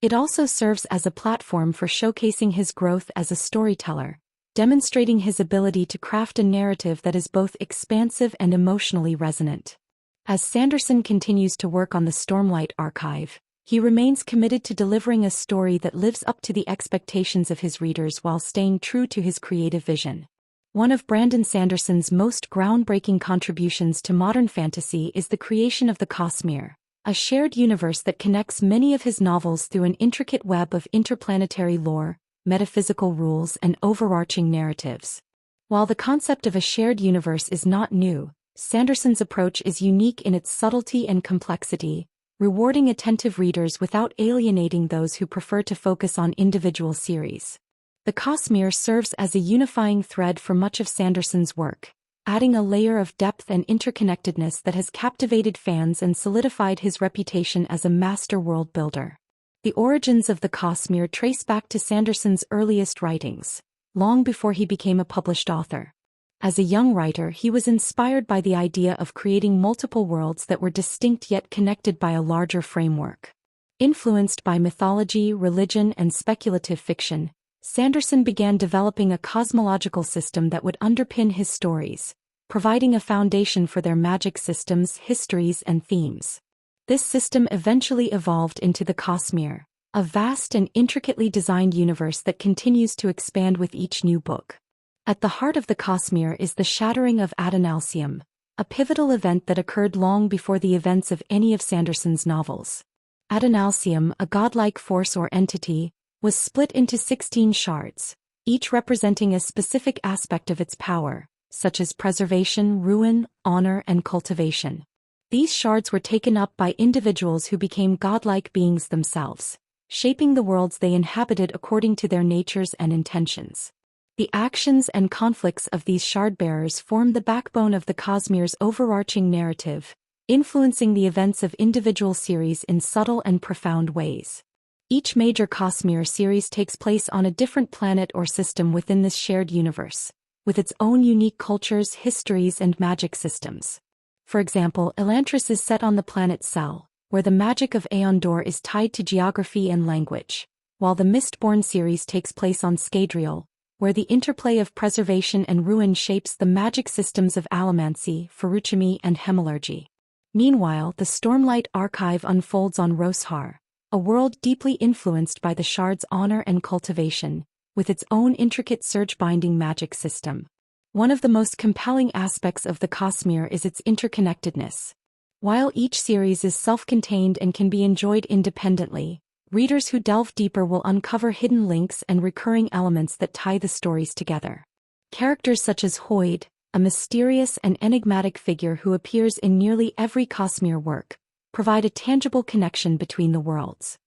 It also serves as a platform for showcasing his growth as a storyteller, demonstrating his ability to craft a narrative that is both expansive and emotionally resonant. As Sanderson continues to work on the Stormlight Archive, he remains committed to delivering a story that lives up to the expectations of his readers while staying true to his creative vision. One of Brandon Sanderson's most groundbreaking contributions to modern fantasy is the creation of the Cosmere, a shared universe that connects many of his novels through an intricate web of interplanetary lore, metaphysical rules, and overarching narratives. While the concept of a shared universe is not new, Sanderson's approach is unique in its subtlety and complexity, rewarding attentive readers without alienating those who prefer to focus on individual series. The Cosmere serves as a unifying thread for much of Sanderson's work, adding a layer of depth and interconnectedness that has captivated fans and solidified his reputation as a master world builder. The origins of the Cosmere trace back to Sanderson's earliest writings, long before he became a published author. As a young writer, he was inspired by the idea of creating multiple worlds that were distinct yet connected by a larger framework. Influenced by mythology, religion, and speculative fiction, Sanderson began developing a cosmological system that would underpin his stories, providing a foundation for their magic systems, histories, and themes. This system eventually evolved into the Cosmere, a vast and intricately designed universe that continues to expand with each new book. At the heart of the Cosmere is the shattering of Adonalsium, a pivotal event that occurred long before the events of any of Sanderson's novels. Adonalsium, a godlike force or entity, was split into 16 shards, each representing a specific aspect of its power, such as preservation, ruin, honor, and cultivation. These shards were taken up by individuals who became godlike beings themselves, shaping the worlds they inhabited according to their natures and intentions. The actions and conflicts of these shard-bearers form the backbone of the Cosmere's overarching narrative, influencing the events of individual series in subtle and profound ways. Each major Cosmere series takes place on a different planet or system within this shared universe, with its own unique cultures, histories, and magic systems. For example, Elantris is set on the planet Cell, where the magic of Aeon Dor is tied to geography and language, while the Mistborn series takes place on Scadrial, where the interplay of preservation and ruin shapes the magic systems of allomancy, feruchemy, and hemalurgy. Meanwhile, the Stormlight Archive unfolds on Roshar, a world deeply influenced by the Shard's honor and cultivation, with its own intricate surge-binding magic system. One of the most compelling aspects of the Cosmere is its interconnectedness. While each series is self-contained and can be enjoyed independently, readers who delve deeper will uncover hidden links and recurring elements that tie the stories together. Characters such as Hoid, a mysterious and enigmatic figure who appears in nearly every Cosmere work, provide a tangible connection between the worlds.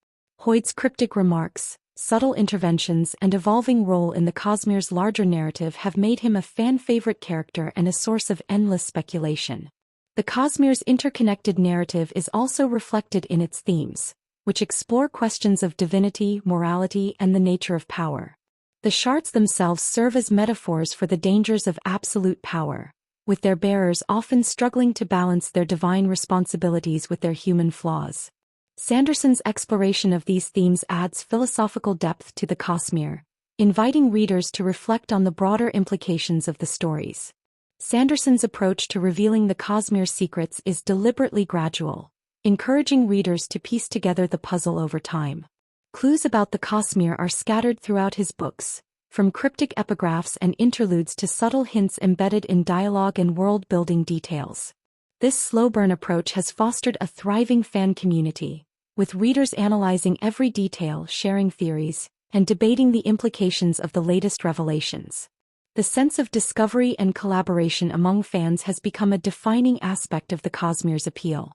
Hoid's cryptic remarks, subtle interventions, and evolving role in the Cosmere's larger narrative have made him a fan-favorite character and a source of endless speculation. The Cosmere's interconnected narrative is also reflected in its themes, which explore questions of divinity, morality, and the nature of power. The shards themselves serve as metaphors for the dangers of absolute power, with their bearers often struggling to balance their divine responsibilities with their human flaws. Sanderson's exploration of these themes adds philosophical depth to the Cosmere, inviting readers to reflect on the broader implications of the stories. Sanderson's approach to revealing the Cosmere's secrets is deliberately gradual, encouraging readers to piece together the puzzle over time. Clues about the Cosmere are scattered throughout his books, from cryptic epigraphs and interludes to subtle hints embedded in dialogue and world-building details. This slow-burn approach has fostered a thriving fan community, with readers analyzing every detail, sharing theories, and debating the implications of the latest revelations. The sense of discovery and collaboration among fans has become a defining aspect of the Cosmere's appeal.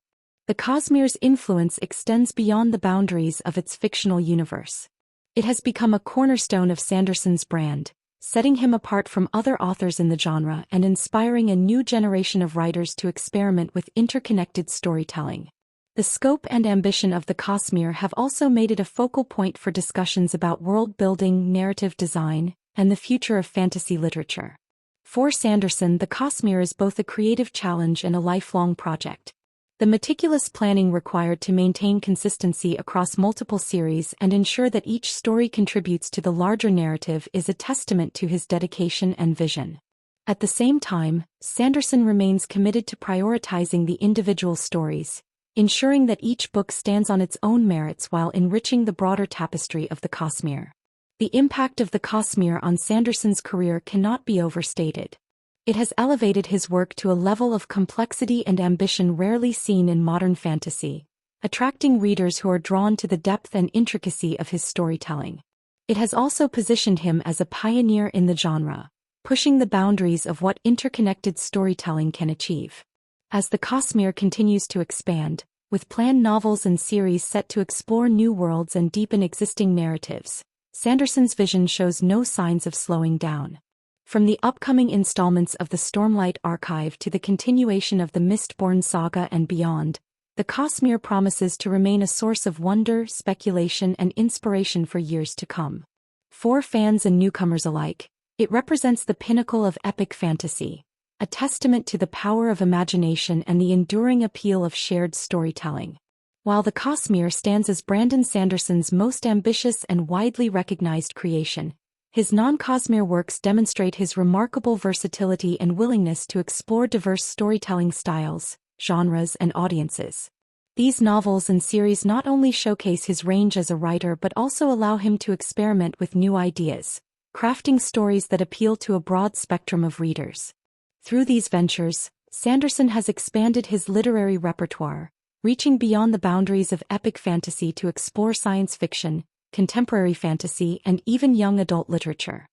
The Cosmere's influence extends beyond the boundaries of its fictional universe. It has become a cornerstone of Sanderson's brand, setting him apart from other authors in the genre and inspiring a new generation of writers to experiment with interconnected storytelling. The scope and ambition of the Cosmere have also made it a focal point for discussions about world-building, narrative design, and the future of fantasy literature. For Sanderson, the Cosmere is both a creative challenge and a lifelong project. The meticulous planning required to maintain consistency across multiple series and ensure that each story contributes to the larger narrative is a testament to his dedication and vision. At the same time, Sanderson remains committed to prioritizing the individual stories, ensuring that each book stands on its own merits while enriching the broader tapestry of the Cosmere. The impact of the Cosmere on Sanderson's career cannot be overstated. It has elevated his work to a level of complexity and ambition rarely seen in modern fantasy, attracting readers who are drawn to the depth and intricacy of his storytelling. It has also positioned him as a pioneer in the genre, pushing the boundaries of what interconnected storytelling can achieve. As the Cosmere continues to expand, with planned novels and series set to explore new worlds and deepen existing narratives, Sanderson's vision shows no signs of slowing down. From the upcoming installments of the Stormlight Archive to the continuation of the Mistborn saga and beyond, the Cosmere promises to remain a source of wonder, speculation, and inspiration for years to come. For fans and newcomers alike, it represents the pinnacle of epic fantasy, a testament to the power of imagination and the enduring appeal of shared storytelling. While the Cosmere stands as Brandon Sanderson's most ambitious and widely recognized creation, his non-Cosmere works demonstrate his remarkable versatility and willingness to explore diverse storytelling styles, genres, and audiences. These novels and series not only showcase his range as a writer but also allow him to experiment with new ideas, crafting stories that appeal to a broad spectrum of readers. Through these ventures, Sanderson has expanded his literary repertoire, reaching beyond the boundaries of epic fantasy to explore science fiction, contemporary fantasy, and even young adult literature.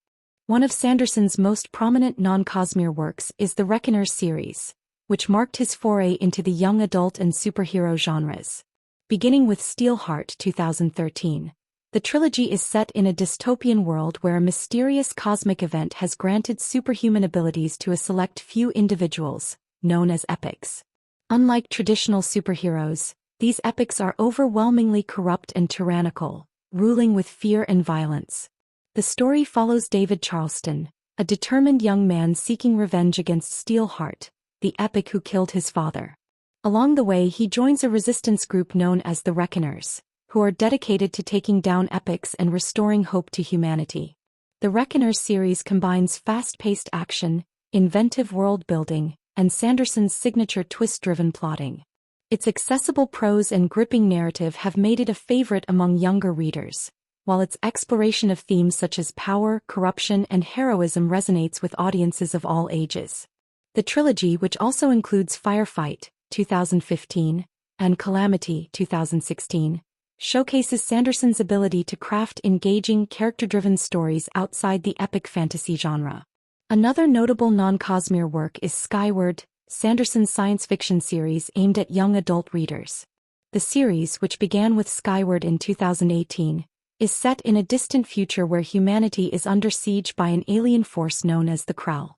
One of Sanderson's most prominent non-Cosmere works is the Reckoners series, which marked his foray into the young adult and superhero genres. Beginning with Steelheart 2013, the trilogy is set in a dystopian world where a mysterious cosmic event has granted superhuman abilities to a select few individuals, known as epics. Unlike traditional superheroes, these epics are overwhelmingly corrupt and tyrannical, ruling with fear and violence. The story follows David Charleston, a determined young man seeking revenge against Steelheart, the epic who killed his father. Along the way, he joins a resistance group known as the Reckoners, who are dedicated to taking down epics and restoring hope to humanity. The Reckoners series combines fast-paced action, inventive world-building, and Sanderson's signature twist-driven plotting. Its accessible prose and gripping narrative have made it a favorite among younger readers, while its exploration of themes such as power, corruption, and heroism resonates with audiences of all ages. The trilogy, which also includes Firefight 2015 and Calamity 2016, showcases Sanderson's ability to craft engaging, character-driven stories outside the epic fantasy genre. Another notable non-Cosmere work is Skyward, Sanderson's science fiction series aimed at young adult readers. The series, which began with Skyward in 2018, is set in a distant future where humanity is under siege by an alien force known as the Krell.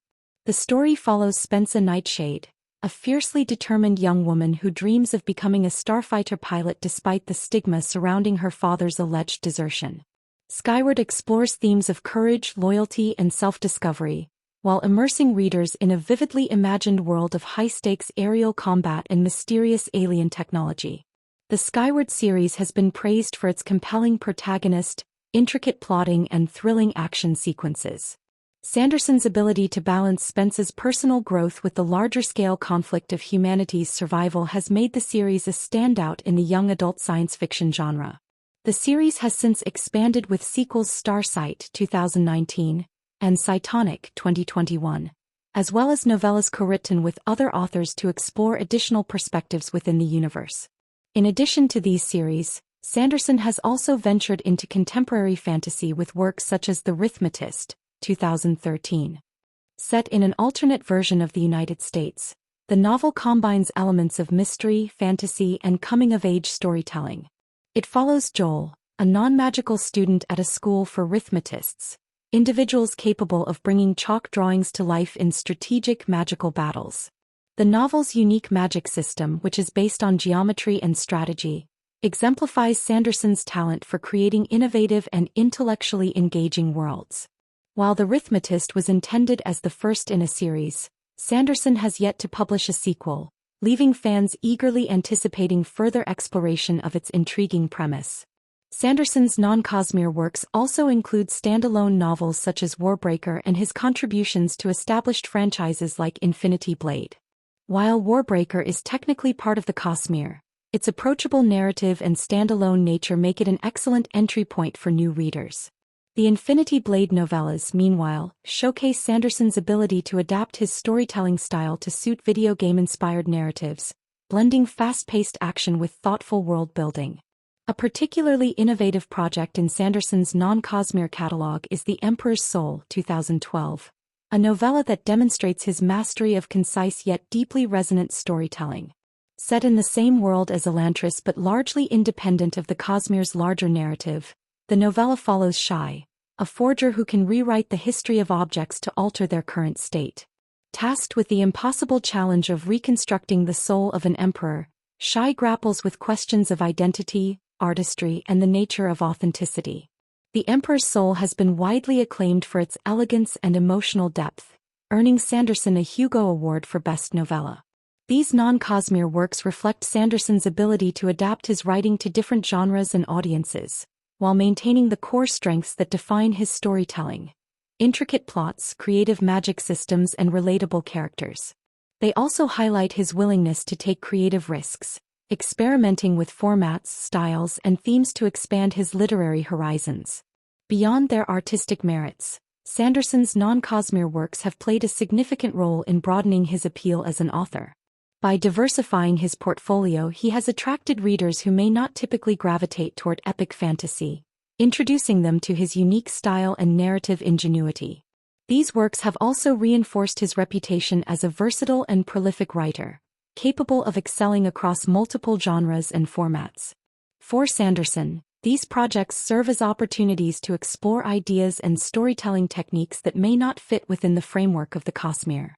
The story follows Spensa Nightshade, a fiercely determined young woman who dreams of becoming a starfighter pilot despite the stigma surrounding her father's alleged desertion. Skyward explores themes of courage, loyalty, and self-discovery, while immersing readers in a vividly imagined world of high-stakes aerial combat and mysterious alien technology. The Skyward series has been praised for its compelling protagonist, intricate plotting, and thrilling action sequences. Sanderson's ability to balance Spence's personal growth with the larger-scale conflict of humanity's survival has made the series a standout in the young adult science fiction genre. The series has since expanded with sequels Starsight 2019 and Cytonic 2021, as well as novellas co-written with other authors to explore additional perspectives within the universe. In addition to these series, Sanderson has also ventured into contemporary fantasy with works such as The Rhythmatist 2013. Set in an alternate version of the United States, the novel combines elements of mystery, fantasy, and coming-of-age storytelling. It follows Joel, a non-magical student at a school for rhythmatists, individuals capable of bringing chalk drawings to life in strategic magical battles. The novel's unique magic system, which is based on geometry and strategy, exemplifies Sanderson's talent for creating innovative and intellectually engaging worlds. While The Arithmetist was intended as the first in a series, Sanderson has yet to publish a sequel, leaving fans eagerly anticipating further exploration of its intriguing premise. Sanderson's non-Cosmere works also include standalone novels such as Warbreaker and his contributions to established franchises like Infinity Blade. While Warbreaker is technically part of the Cosmere, its approachable narrative and standalone nature make it an excellent entry point for new readers. The Infinity Blade novellas, meanwhile, showcase Sanderson's ability to adapt his storytelling style to suit video game-inspired narratives, blending fast-paced action with thoughtful world-building. A particularly innovative project in Sanderson's non-Cosmere catalog is The Emperor's Soul, 2012, a novella that demonstrates his mastery of concise yet deeply resonant storytelling. Set in the same world as Elantris but largely independent of the Cosmere's larger narrative, the novella follows Shai, a forger who can rewrite the history of objects to alter their current state. Tasked with the impossible challenge of reconstructing the soul of an emperor, Shai grapples with questions of identity, artistry, and the nature of authenticity. The Emperor's Soul has been widely acclaimed for its elegance and emotional depth, earning Sanderson a Hugo Award for Best Novella. These non-Cosmere works reflect Sanderson's ability to adapt his writing to different genres and audiences, while maintaining the core strengths that define his storytelling: intricate plots, creative magic systems, and relatable characters. They also highlight his willingness to take creative risks, experimenting with formats, styles, and themes to expand his literary horizons. Beyond their artistic merits, Sanderson's non-Cosmere works have played a significant role in broadening his appeal as an author. By diversifying his portfolio, he has attracted readers who may not typically gravitate toward epic fantasy, introducing them to his unique style and narrative ingenuity. These works have also reinforced his reputation as a versatile and prolific writer, capable of excelling across multiple genres and formats. For Sanderson, these projects serve as opportunities to explore ideas and storytelling techniques that may not fit within the framework of the Cosmere.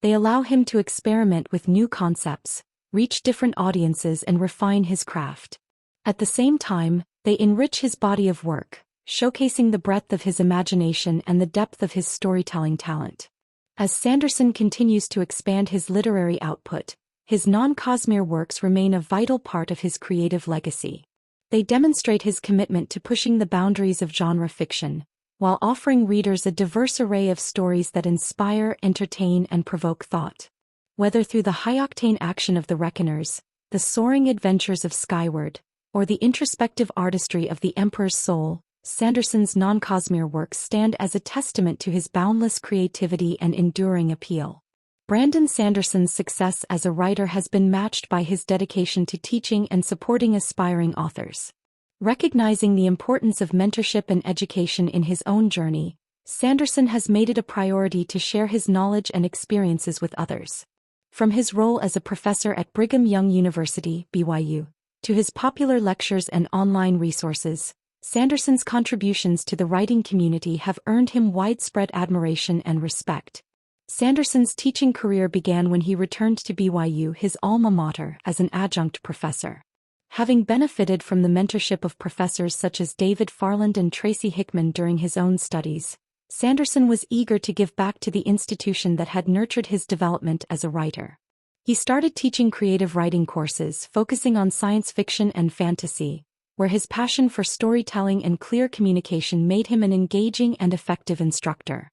They allow him to experiment with new concepts, reach different audiences, and refine his craft. At the same time, they enrich his body of work, showcasing the breadth of his imagination and the depth of his storytelling talent. As Sanderson continues to expand his literary output, his non-Cosmere works remain a vital part of his creative legacy. They demonstrate his commitment to pushing the boundaries of genre fiction, while offering readers a diverse array of stories that inspire, entertain, and provoke thought. Whether through the high-octane action of the Reckoners, the soaring adventures of Skyward, or the introspective artistry of The Emperor's Soul, Sanderson's non-Cosmere works stand as a testament to his boundless creativity and enduring appeal. Brandon Sanderson's success as a writer has been matched by his dedication to teaching and supporting aspiring authors. Recognizing the importance of mentorship and education in his own journey, Sanderson has made it a priority to share his knowledge and experiences with others. From his role as a professor at Brigham Young University, BYU, to his popular lectures and online resources, Sanderson's contributions to the writing community have earned him widespread admiration and respect. Sanderson's teaching career began when he returned to BYU, his alma mater, as an adjunct professor. Having benefited from the mentorship of professors such as David Farland and Tracy Hickman during his own studies, Sanderson was eager to give back to the institution that had nurtured his development as a writer. He started teaching creative writing courses focusing on science fiction and fantasy, where his passion for storytelling and clear communication made him an engaging and effective instructor.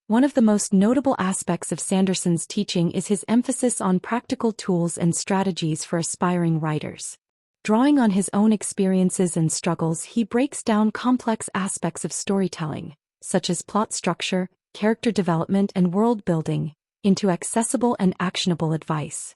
One of the most notable aspects of Sanderson's teaching is his emphasis on practical tools and strategies for aspiring writers. Drawing on his own experiences and struggles, he breaks down complex aspects of storytelling, such as plot structure, character development, and world building, into accessible and actionable advice.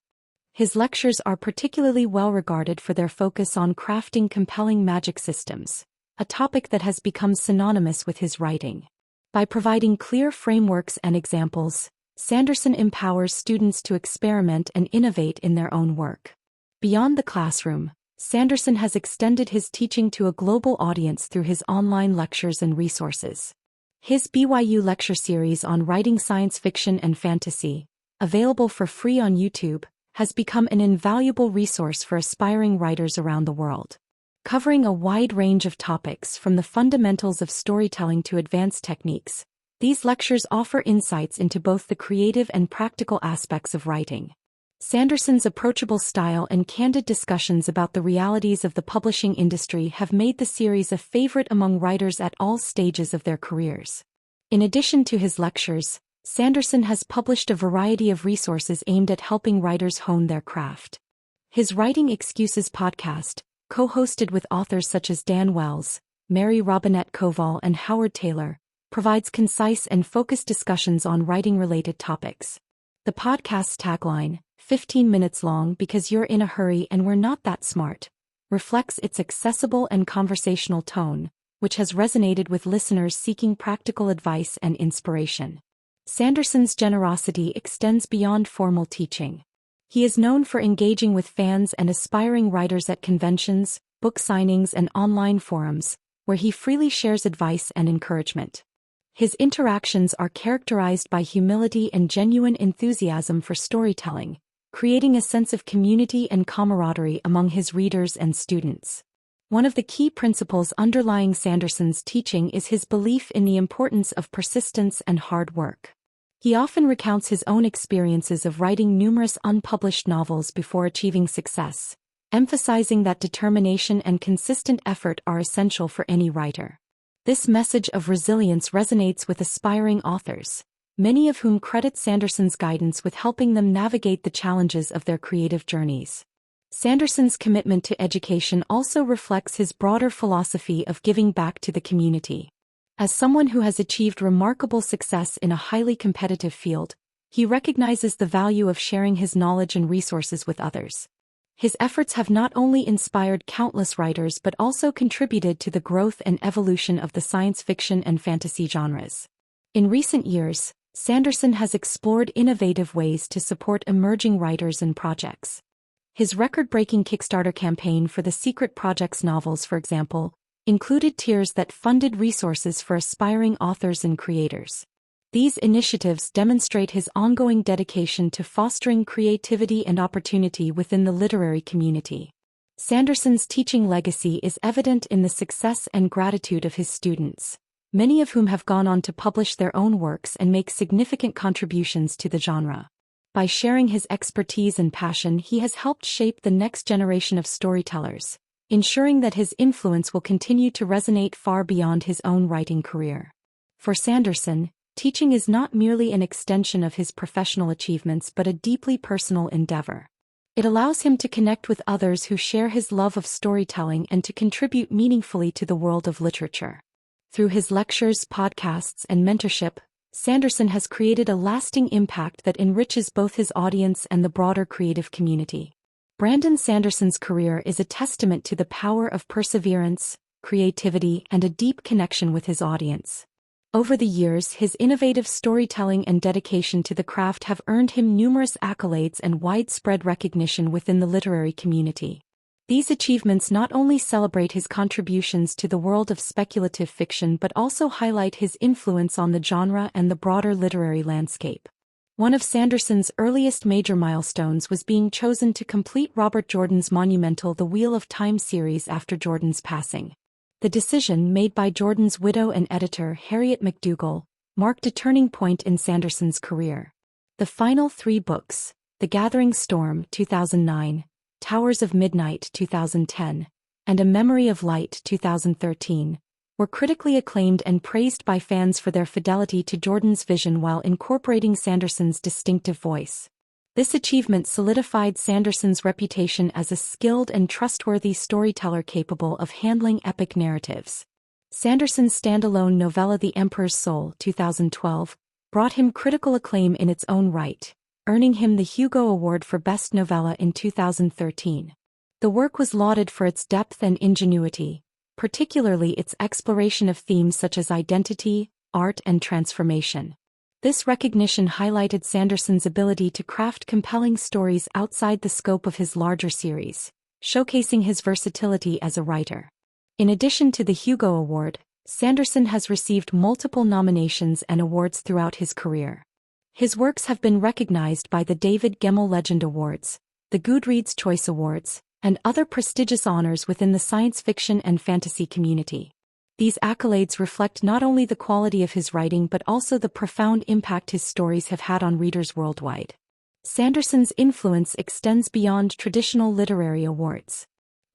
His lectures are particularly well regarded for their focus on crafting compelling magic systems, a topic that has become synonymous with his writing. By providing clear frameworks and examples, Sanderson empowers students to experiment and innovate in their own work. Beyond the classroom, Sanderson has extended his teaching to a global audience through his online lectures and resources. His BYU lecture series on writing science fiction and fantasy, available for free on YouTube, has become an invaluable resource for aspiring writers around the world. Covering a wide range of topics from the fundamentals of storytelling to advanced techniques, these lectures offer insights into both the creative and practical aspects of writing. Sanderson's approachable style and candid discussions about the realities of the publishing industry have made the series a favorite among writers at all stages of their careers. In addition to his lectures, Sanderson has published a variety of resources aimed at helping writers hone their craft. His Writing Excuses podcast, co-hosted with authors such as Dan Wells, Mary Robinette Koval and Howard Taylor, provides concise and focused discussions on writing-related topics. The podcast's tagline, 15 minutes long because you're in a hurry and we're not that smart, reflects its accessible and conversational tone, which has resonated with listeners seeking practical advice and inspiration. Sanderson's generosity extends beyond formal teaching. He is known for engaging with fans and aspiring writers at conventions, book signings and online forums, where he freely shares advice and encouragement. His interactions are characterized by humility and genuine enthusiasm for storytelling, creating a sense of community and camaraderie among his readers and students. One of the key principles underlying Sanderson's teaching is his belief in the importance of persistence and hard work. He often recounts his own experiences of writing numerous unpublished novels before achieving success, emphasizing that determination and consistent effort are essential for any writer. This message of resilience resonates with aspiring authors, many of whom credit Sanderson's guidance with helping them navigate the challenges of their creative journeys. Sanderson's commitment to education also reflects his broader philosophy of giving back to the community. As someone who has achieved remarkable success in a highly competitive field, he recognizes the value of sharing his knowledge and resources with others. His efforts have not only inspired countless writers but also contributed to the growth and evolution of the science fiction and fantasy genres. In recent years, Sanderson has explored innovative ways to support emerging writers and projects. His record-breaking Kickstarter campaign for the Secret Projects novels, for example, included tiers that funded resources for aspiring authors and creators. These initiatives demonstrate his ongoing dedication to fostering creativity and opportunity within the literary community. Sanderson's teaching legacy is evident in the success and gratitude of his students, many of whom have gone on to publish their own works and make significant contributions to the genre. By sharing his expertise and passion, he has helped shape the next generation of storytellers, ensuring that his influence will continue to resonate far beyond his own writing career. For Sanderson, teaching is not merely an extension of his professional achievements but a deeply personal endeavor. It allows him to connect with others who share his love of storytelling and to contribute meaningfully to the world of literature. Through his lectures, podcasts, and mentorship, Sanderson has created a lasting impact that enriches both his audience and the broader creative community. Brandon Sanderson's career is a testament to the power of perseverance, creativity, and a deep connection with his audience. Over the years, his innovative storytelling and dedication to the craft have earned him numerous accolades and widespread recognition within the literary community. These achievements not only celebrate his contributions to the world of speculative fiction but also highlight his influence on the genre and the broader literary landscape. One of Sanderson's earliest major milestones was being chosen to complete Robert Jordan's monumental The Wheel of Time series after Jordan's passing. The decision, made by Jordan's widow and editor Harriet McDougall, marked a turning point in Sanderson's career. The final 3 books, The Gathering Storm, 2009, Towers of Midnight, 2010, and A Memory of Light, 2013, were critically acclaimed and praised by fans for their fidelity to Jordan's vision while incorporating Sanderson's distinctive voice. This achievement solidified Sanderson's reputation as a skilled and trustworthy storyteller capable of handling epic narratives. Sanderson's standalone novella The Emperor's Soul, 2012, brought him critical acclaim in its own right, earning him the Hugo Award for Best Novella in 2013. The work was lauded for its depth and ingenuity, particularly its exploration of themes such as identity, art, and transformation. This recognition highlighted Sanderson's ability to craft compelling stories outside the scope of his larger series, showcasing his versatility as a writer. In addition to the Hugo Award, Sanderson has received multiple nominations and awards throughout his career. His works have been recognized by the David Gemmell Legend Awards, the Goodreads Choice Awards, and other prestigious honors within the science fiction and fantasy community. These accolades reflect not only the quality of his writing but also the profound impact his stories have had on readers worldwide. Sanderson's influence extends beyond traditional literary awards.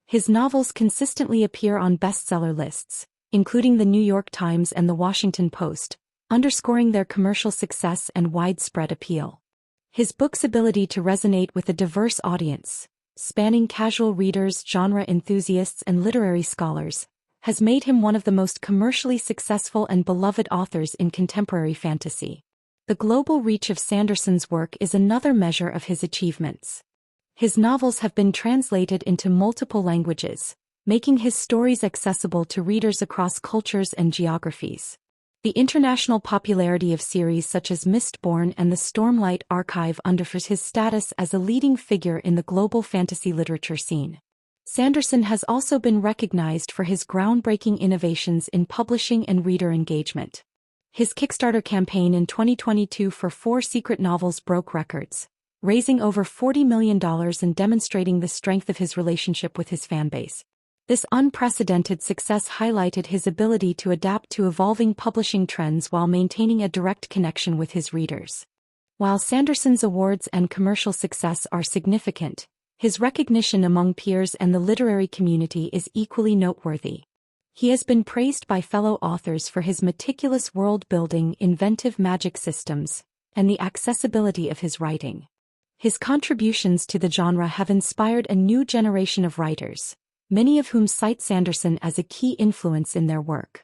His novels consistently appear on bestseller lists, including the New York Times and the Washington Post, underscoring their commercial success and widespread appeal. His book's ability to resonate with a diverse audience, spanning casual readers, genre enthusiasts, and literary scholars, has made him one of the most commercially successful and beloved authors in contemporary fantasy. The global reach of Sanderson's work is another measure of his achievements. His novels have been translated into multiple languages, making his stories accessible to readers across cultures and geographies. The international popularity of series such as Mistborn and the Stormlight Archive underscores his status as a leading figure in the global fantasy literature scene. Sanderson has also been recognized for his groundbreaking innovations in publishing and reader engagement. His Kickstarter campaign in 2022 for 4 secret novels broke records, raising over $40 million and demonstrating the strength of his relationship with his fanbase. This unprecedented success highlighted his ability to adapt to evolving publishing trends while maintaining a direct connection with his readers. While Sanderson's awards and commercial success are significant, his recognition among peers and the literary community is equally noteworthy. He has been praised by fellow authors for his meticulous world-building, inventive magic systems, and the accessibility of his writing. His contributions to the genre have inspired a new generation of writers, many of whom cite Sanderson as a key influence in their work.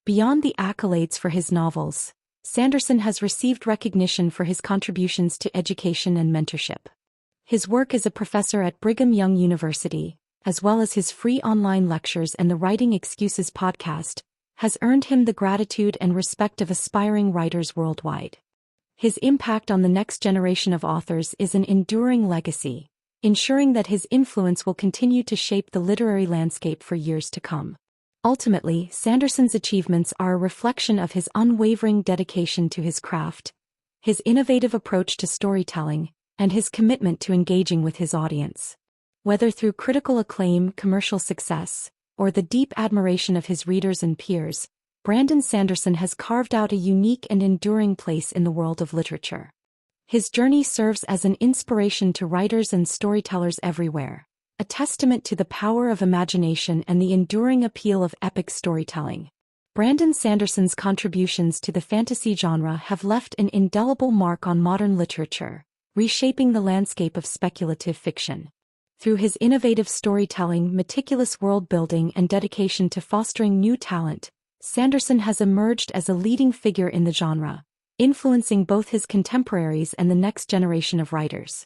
Beyond the accolades for his novels, Sanderson has received recognition for his contributions to education and mentorship. His work as a professor at Brigham Young University, as well as his free online lectures and the Writing Excuses podcast, has earned him the gratitude and respect of aspiring writers worldwide. His impact on the next generation of authors is an enduring legacy, ensuring that his influence will continue to shape the literary landscape for years to come. Ultimately, Sanderson's achievements are a reflection of his unwavering dedication to his craft, his innovative approach to storytelling, and his commitment to engaging with his audience. Whether through critical acclaim, commercial success, or the deep admiration of his readers and peers, Brandon Sanderson has carved out a unique and enduring place in the world of literature. His journey serves as an inspiration to writers and storytellers everywhere, a testament to the power of imagination and the enduring appeal of epic storytelling. Brandon Sanderson's contributions to the fantasy genre have left an indelible mark on modern literature, reshaping the landscape of speculative fiction. Through his innovative storytelling, meticulous world-building, and dedication to fostering new talent, Sanderson has emerged as a leading figure in the genre, influencing both his contemporaries and the next generation of writers.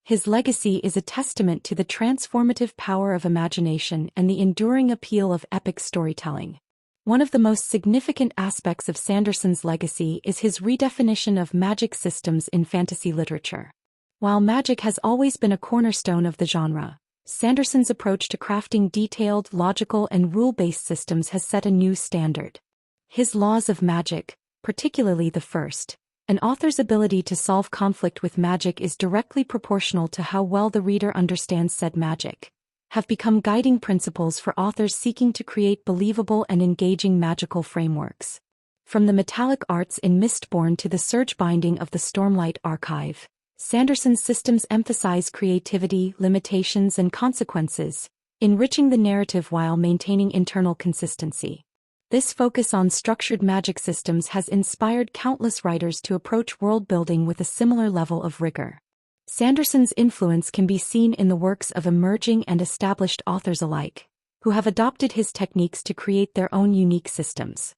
His legacy is a testament to the transformative power of imagination and the enduring appeal of epic storytelling. One of the most significant aspects of Sanderson's legacy is his redefinition of magic systems in fantasy literature. While magic has always been a cornerstone of the genre, Sanderson's approach to crafting detailed, logical, and rule-based systems has set a new standard. His laws of magic, particularly the first, an author's ability to solve conflict with magic is directly proportional to how well the reader understands said magic, have become guiding principles for authors seeking to create believable and engaging magical frameworks. From the metallic arts in Mistborn to the surge binding of the Stormlight Archive, Sanderson's systems emphasize creativity, limitations, and consequences, enriching the narrative while maintaining internal consistency. This focus on structured magic systems has inspired countless writers to approach world-building with a similar level of rigor. Sanderson's influence can be seen in the works of emerging and established authors alike, who have adopted his techniques to create their own unique systems.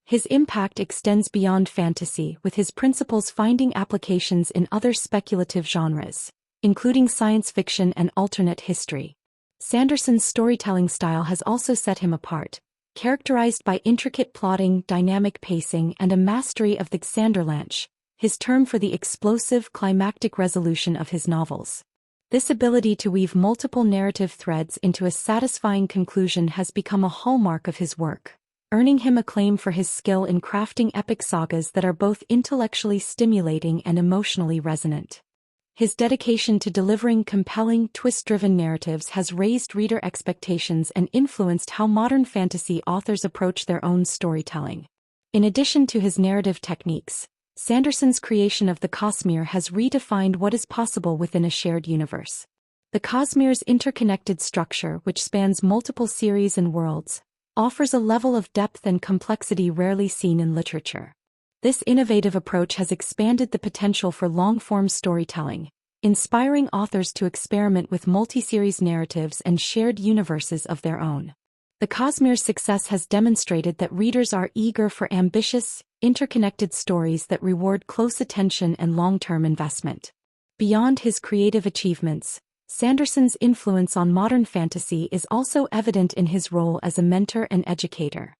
His impact extends beyond fantasy, with his principles finding applications in other speculative genres, including science fiction and alternate history. Sanderson's storytelling style has also set him apart, characterized by intricate plotting, dynamic pacing, and a mastery of the Sanderlanche, his term for the explosive, climactic resolution of his novels. This ability to weave multiple narrative threads into a satisfying conclusion has become a hallmark of his work, earning him acclaim for his skill in crafting epic sagas that are both intellectually stimulating and emotionally resonant. His dedication to delivering compelling, twist-driven narratives has raised reader expectations and influenced how modern fantasy authors approach their own storytelling. In addition to his narrative techniques, Sanderson's creation of the Cosmere has redefined what is possible within a shared universe. The Cosmere's interconnected structure, which spans multiple series and worlds, offers a level of depth and complexity rarely seen in literature. This innovative approach has expanded the potential for long-form storytelling, inspiring authors to experiment with multi-series narratives and shared universes of their own. The Cosmere's success has demonstrated that readers are eager for ambitious, interconnected stories that reward close attention and long-term investment. Beyond his creative achievements, Sanderson's influence on modern fantasy is also evident in his role as a mentor and educator.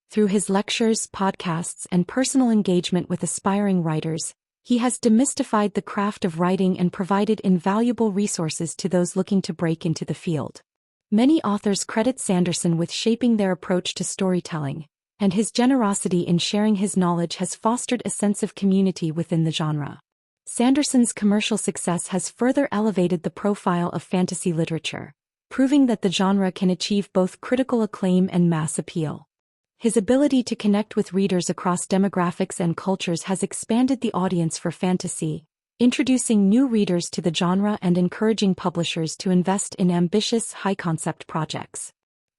Through his lectures, podcasts, and personal engagement with aspiring writers, he has demystified the craft of writing and provided invaluable resources to those looking to break into the field. Many authors credit Sanderson with shaping their approach to storytelling, and his generosity in sharing his knowledge has fostered a sense of community within the genre. Sanderson's commercial success has further elevated the profile of fantasy literature, proving that the genre can achieve both critical acclaim and mass appeal. His ability to connect with readers across demographics and cultures has expanded the audience for fantasy, introducing new readers to the genre and encouraging publishers to invest in ambitious, high-concept projects.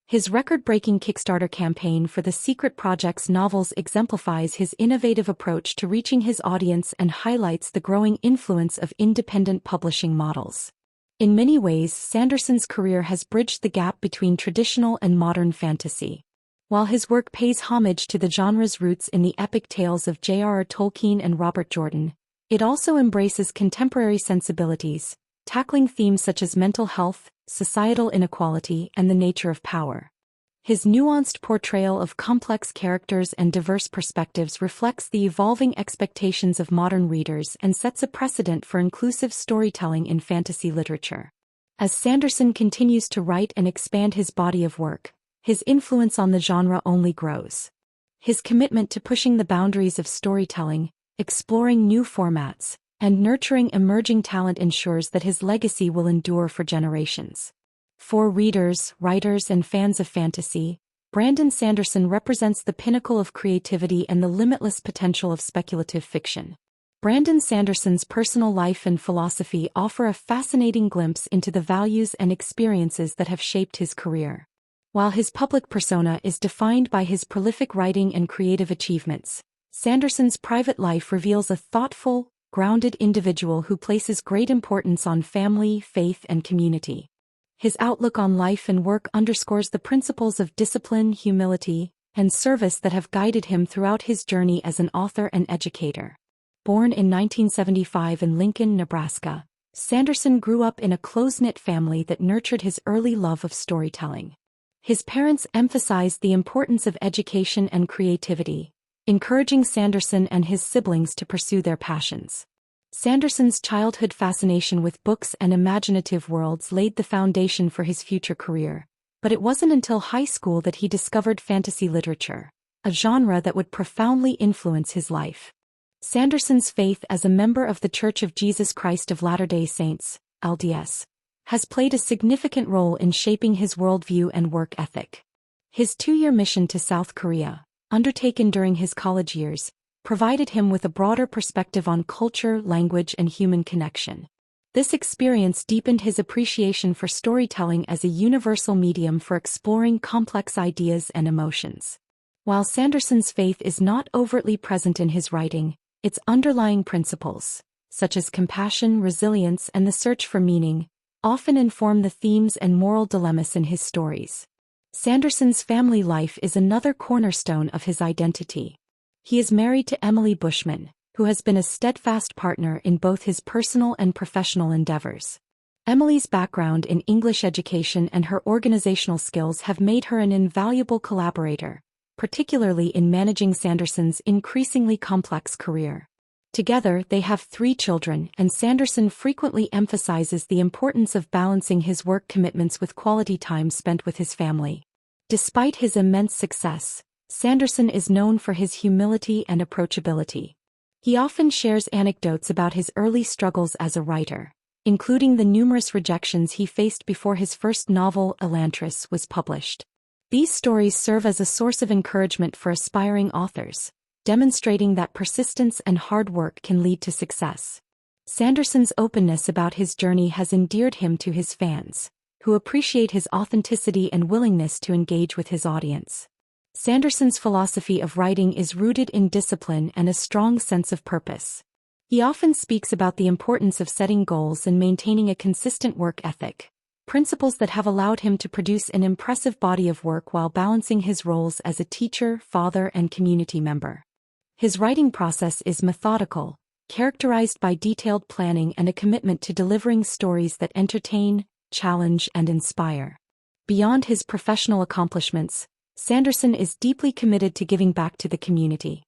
His record-breaking Kickstarter campaign for the Secret Projects novels exemplifies his innovative approach to reaching his audience and highlights the growing influence of independent publishing models. In many ways, Sanderson's career has bridged the gap between traditional and modern fantasy. While his work pays homage to the genre's roots in the epic tales of J.R.R. Tolkien and Robert Jordan, it also embraces contemporary sensibilities, tackling themes such as mental health, societal inequality, and the nature of power. His nuanced portrayal of complex characters and diverse perspectives reflects the evolving expectations of modern readers and sets a precedent for inclusive storytelling in fantasy literature. As Sanderson continues to write and expand his body of work, his influence on the genre only grows. His commitment to pushing the boundaries of storytelling, exploring new formats, and nurturing emerging talent ensures that his legacy will endure for generations. For readers, writers, and fans of fantasy, Brandon Sanderson represents the pinnacle of creativity and the limitless potential of speculative fiction. Brandon Sanderson's personal life and philosophy offer a fascinating glimpse into the values and experiences that have shaped his career. While his public persona is defined by his prolific writing and creative achievements, Sanderson's private life reveals a thoughtful, grounded individual who places great importance on family, faith, and community. His outlook on life and work underscores the principles of discipline, humility, and service that have guided him throughout his journey as an author and educator. Born in 1975 in Lincoln, Nebraska, Sanderson grew up in a close-knit family that nurtured his early love of storytelling. His parents emphasized the importance of education and creativity, encouraging Sanderson and his siblings to pursue their passions. Sanderson's childhood fascination with books and imaginative worlds laid the foundation for his future career, but it wasn't until high school that he discovered fantasy literature, a genre that would profoundly influence his life. Sanderson's faith as a member of The Church of Jesus Christ of Latter-day Saints, LDS, has played a significant role in shaping his worldview and work ethic. His 2-year mission to South Korea, undertaken during his college years, provided him with a broader perspective on culture, language, and human connection. This experience deepened his appreciation for storytelling as a universal medium for exploring complex ideas and emotions. While Sanderson's faith is not overtly present in his writing, its underlying principles, such as compassion, resilience, and the search for meaning, often inform the themes and moral dilemmas in his stories. Sanderson's family life is another cornerstone of his identity. He is married to Emily Bushman, who has been a steadfast partner in both his personal and professional endeavors. Emily's background in English education and her organizational skills have made her an invaluable collaborator, particularly in managing Sanderson's increasingly complex career. Together, they have 3 children, and Sanderson frequently emphasizes the importance of balancing his work commitments with quality time spent with his family. Despite his immense success, Sanderson is known for his humility and approachability. He often shares anecdotes about his early struggles as a writer, including the numerous rejections he faced before his first novel, Elantris, was published. These stories serve as a source of encouragement for aspiring authors, demonstrating that persistence and hard work can lead to success. Sanderson's openness about his journey has endeared him to his fans, who appreciate his authenticity and willingness to engage with his audience. Sanderson's philosophy of writing is rooted in discipline and a strong sense of purpose. He often speaks about the importance of setting goals and maintaining a consistent work ethic, principles that have allowed him to produce an impressive body of work while balancing his roles as a teacher, father, and community member. His writing process is methodical, characterized by detailed planning and a commitment to delivering stories that entertain, challenge, and inspire. Beyond his professional accomplishments, Sanderson is deeply committed to giving back to the community.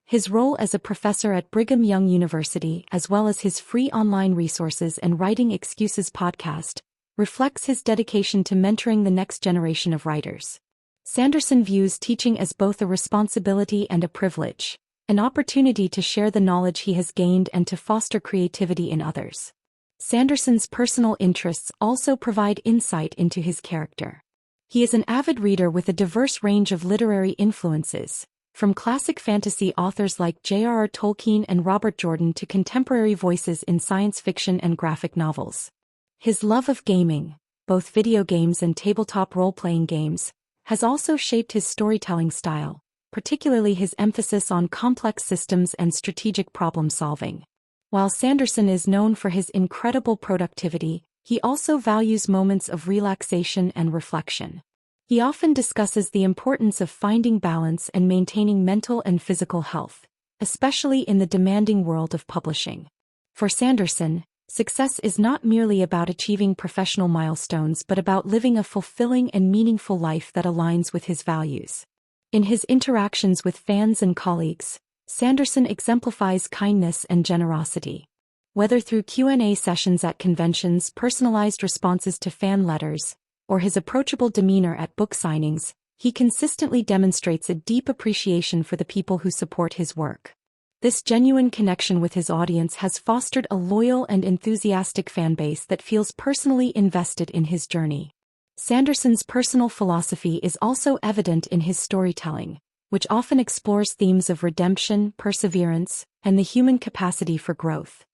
His role as a professor at Brigham Young University, as well as his free online resources and Writing Excuses podcast, reflects his dedication to mentoring the next generation of writers. Sanderson views teaching as both a responsibility and a privilege, an opportunity to share the knowledge he has gained and to foster creativity in others. Sanderson's personal interests also provide insight into his character. He is an avid reader with a diverse range of literary influences, from classic fantasy authors like J.R.R. Tolkien and Robert Jordan to contemporary voices in science fiction and graphic novels. His love of gaming, both video games and tabletop role-playing games, has also shaped his storytelling style, particularly his emphasis on complex systems and strategic problem-solving. While Sanderson is known for his incredible productivity, he also values moments of relaxation and reflection. He often discusses the importance of finding balance and maintaining mental and physical health, especially in the demanding world of publishing. For Sanderson, success is not merely about achieving professional milestones but about living a fulfilling and meaningful life that aligns with his values. In his interactions with fans and colleagues, Sanderson exemplifies kindness and generosity. Whether through Q&A sessions at conventions, personalized responses to fan letters, or his approachable demeanor at book signings, he consistently demonstrates a deep appreciation for the people who support his work. This genuine connection with his audience has fostered a loyal and enthusiastic fanbase that feels personally invested in his journey. Sanderson's personal philosophy is also evident in his storytelling, which often explores themes of redemption, perseverance, and the human capacity for growth.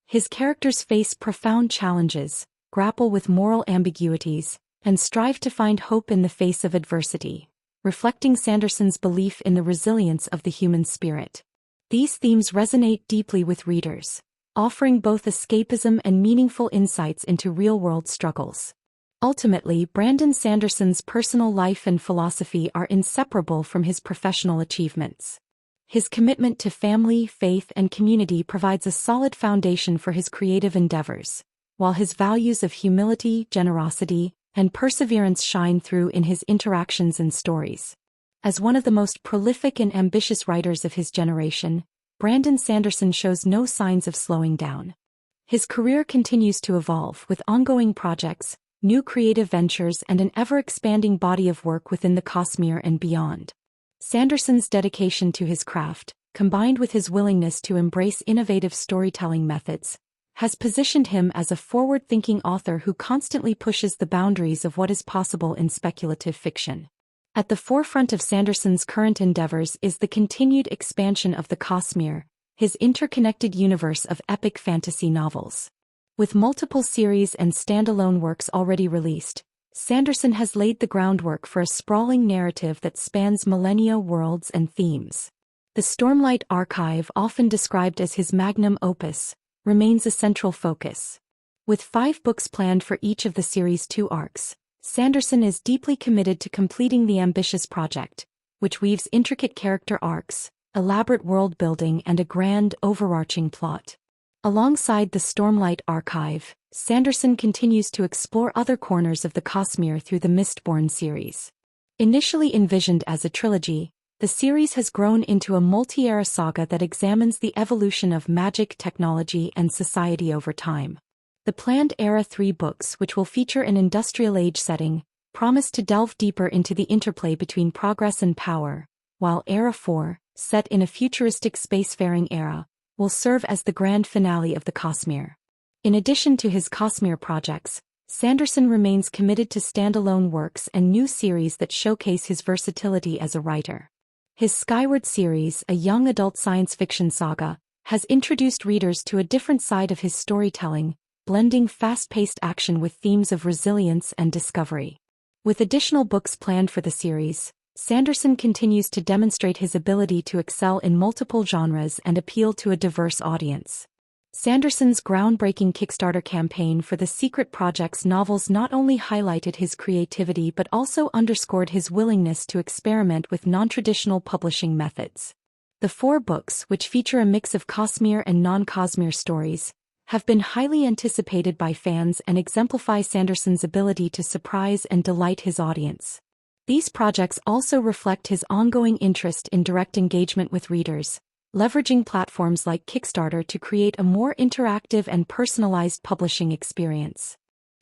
His characters face profound challenges, grapple with moral ambiguities, and strive to find hope in the face of adversity, reflecting Sanderson's belief in the resilience of the human spirit. These themes resonate deeply with readers, offering both escapism and meaningful insights into real-world struggles. Ultimately, Brandon Sanderson's personal life and philosophy are inseparable from his professional achievements. His commitment to family, faith, and community provides a solid foundation for his creative endeavors, while his values of humility, generosity, and perseverance shine through in his interactions and stories. As one of the most prolific and ambitious writers of his generation, Brandon Sanderson shows no signs of slowing down. His career continues to evolve with ongoing projects, new creative ventures, and an ever-expanding body of work within the Cosmere and beyond. Sanderson's dedication to his craft, combined with his willingness to embrace innovative storytelling methods, has positioned him as a forward-thinking author who constantly pushes the boundaries of what is possible in speculative fiction. At the forefront of Sanderson's current endeavors is the continued expansion of the Cosmere, his interconnected universe of epic fantasy novels. With multiple series and standalone works already released, Sanderson has laid the groundwork for a sprawling narrative that spans millennia, worlds, and themes. The Stormlight Archive, often described as his magnum opus, remains a central focus. With 5 books planned for each of the series' 2 arcs, Sanderson is deeply committed to completing the ambitious project, which weaves intricate character arcs, elaborate world-building, and a grand, overarching plot. Alongside the Stormlight Archive, Sanderson continues to explore other corners of the Cosmere through the Mistborn series. Initially envisioned as a trilogy, the series has grown into a multi-era saga that examines the evolution of magic, technology, and society over time. The planned Era 3 books, which will feature an industrial age setting, promise to delve deeper into the interplay between progress and power, while Era 4, set in a futuristic spacefaring era, will serve as the grand finale of the Cosmere. In addition to his Cosmere projects, Sanderson remains committed to standalone works and new series that showcase his versatility as a writer. His Skyward series, a young adult science fiction saga, has introduced readers to a different side of his storytelling, blending fast-paced action with themes of resilience and discovery. With additional books planned for the series, Sanderson continues to demonstrate his ability to excel in multiple genres and appeal to a diverse audience. Sanderson's groundbreaking Kickstarter campaign for the Secret Project's novels not only highlighted his creativity but also underscored his willingness to experiment with non-traditional publishing methods. The 4 books, which feature a mix of Cosmere and non-Cosmere stories, have been highly anticipated by fans and exemplify Sanderson's ability to surprise and delight his audience. These projects also reflect his ongoing interest in direct engagement with readers, leveraging platforms like Kickstarter to create a more interactive and personalized publishing experience.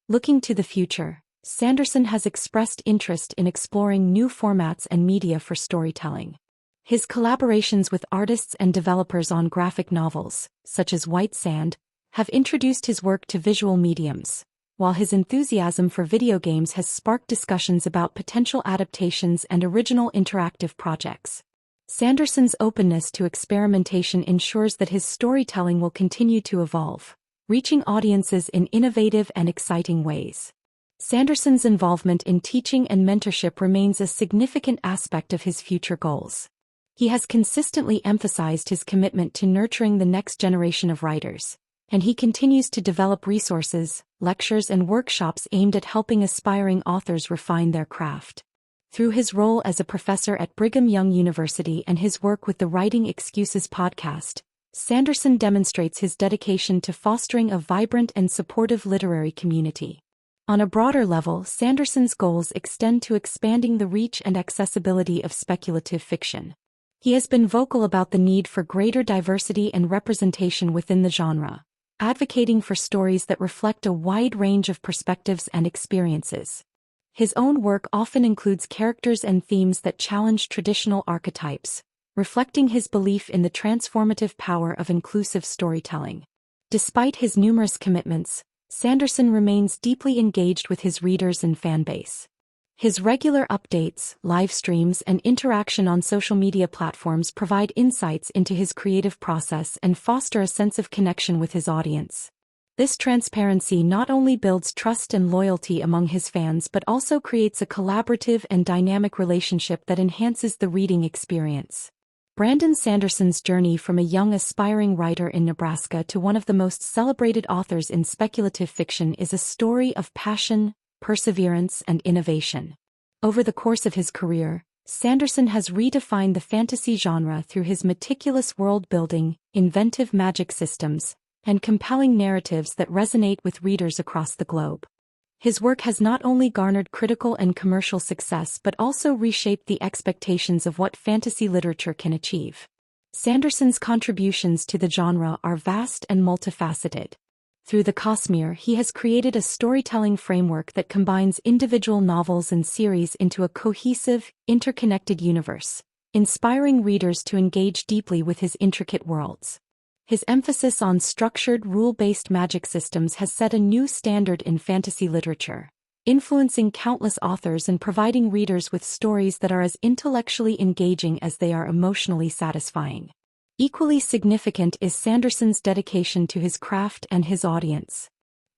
Looking to the future, Sanderson has expressed interest in exploring new formats and media for storytelling. His collaborations with artists and developers on graphic novels, such as White Sand, have introduced his work to visual mediums, while his enthusiasm for video games has sparked discussions about potential adaptations and original interactive projects. Sanderson's openness to experimentation ensures that his storytelling will continue to evolve, reaching audiences in innovative and exciting ways. Sanderson's involvement in teaching and mentorship remains a significant aspect of his future goals. He has consistently emphasized his commitment to nurturing the next generation of writers, and he continues to develop resources, lectures and workshops aimed at helping aspiring authors refine their craft. Through his role as a professor at Brigham Young University and his work with the Writing Excuses podcast, Sanderson demonstrates his dedication to fostering a vibrant and supportive literary community. On a broader level, Sanderson's goals extend to expanding the reach and accessibility of speculative fiction. He has been vocal about the need for greater diversity and representation within the genre, advocating for stories that reflect a wide range of perspectives and experiences. His own work often includes characters and themes that challenge traditional archetypes, reflecting his belief in the transformative power of inclusive storytelling. Despite his numerous commitments, Sanderson remains deeply engaged with his readers and fanbase. His regular updates, live streams, and interaction on social media platforms provide insights into his creative process and foster a sense of connection with his audience. This transparency not only builds trust and loyalty among his fans but also creates a collaborative and dynamic relationship that enhances the reading experience. Brandon Sanderson's journey from a young aspiring writer in Nebraska to one of the most celebrated authors in speculative fiction is a story of passion, perseverance, and innovation. Over the course of his career, Sanderson has redefined the fantasy genre through his meticulous world-building, inventive magic systems, and compelling narratives that resonate with readers across the globe. His work has not only garnered critical and commercial success but also reshaped the expectations of what fantasy literature can achieve. Sanderson's contributions to the genre are vast and multifaceted. Through the Cosmere, he has created a storytelling framework that combines individual novels and series into a cohesive, interconnected universe, inspiring readers to engage deeply with his intricate worlds. His emphasis on structured, rule-based magic systems has set a new standard in fantasy literature, influencing countless authors and providing readers with stories that are as intellectually engaging as they are emotionally satisfying. Equally significant is Sanderson's dedication to his craft and his audience.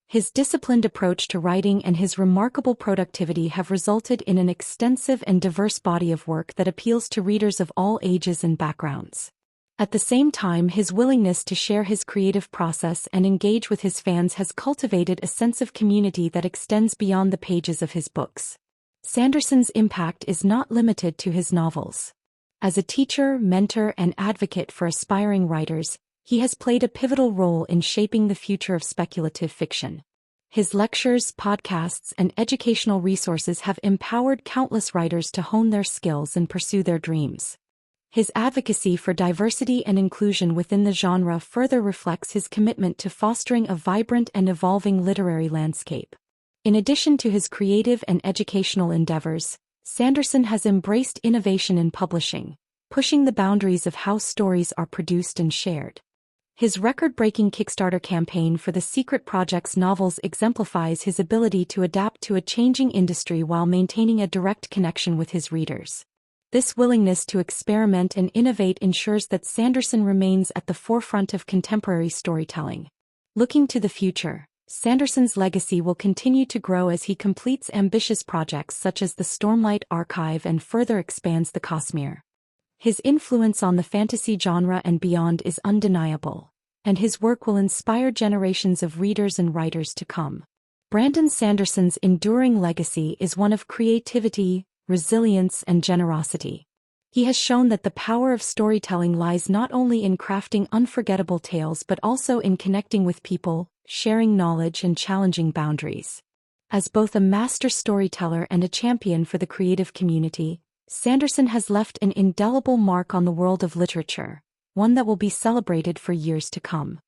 His disciplined approach to writing and his remarkable productivity have resulted in an extensive and diverse body of work that appeals to readers of all ages and backgrounds. At the same time, his willingness to share his creative process and engage with his fans has cultivated a sense of community that extends beyond the pages of his books. Sanderson's impact is not limited to his novels. As a teacher, mentor, and advocate for aspiring writers, he has played a pivotal role in shaping the future of speculative fiction. His lectures, podcasts, and educational resources have empowered countless writers to hone their skills and pursue their dreams. His advocacy for diversity and inclusion within the genre further reflects his commitment to fostering a vibrant and evolving literary landscape. In addition to his creative and educational endeavors, Sanderson has embraced innovation in publishing, pushing the boundaries of how stories are produced and shared. His record-breaking Kickstarter campaign for the Secret Projects novels exemplifies his ability to adapt to a changing industry while maintaining a direct connection with his readers. This willingness to experiment and innovate ensures that Sanderson remains at the forefront of contemporary storytelling. Looking to the future, Sanderson's legacy will continue to grow as he completes ambitious projects such as the Stormlight Archive and further expands the Cosmere. His influence on the fantasy genre and beyond is undeniable, and his work will inspire generations of readers and writers to come. Brandon Sanderson's enduring legacy is one of creativity, resilience, and generosity. He has shown that the power of storytelling lies not only in crafting unforgettable tales but also in connecting with people, sharing knowledge, and challenging boundaries. As both a master storyteller and a champion for the creative community, Sanderson has left an indelible mark on the world of literature, one that will be celebrated for years to come.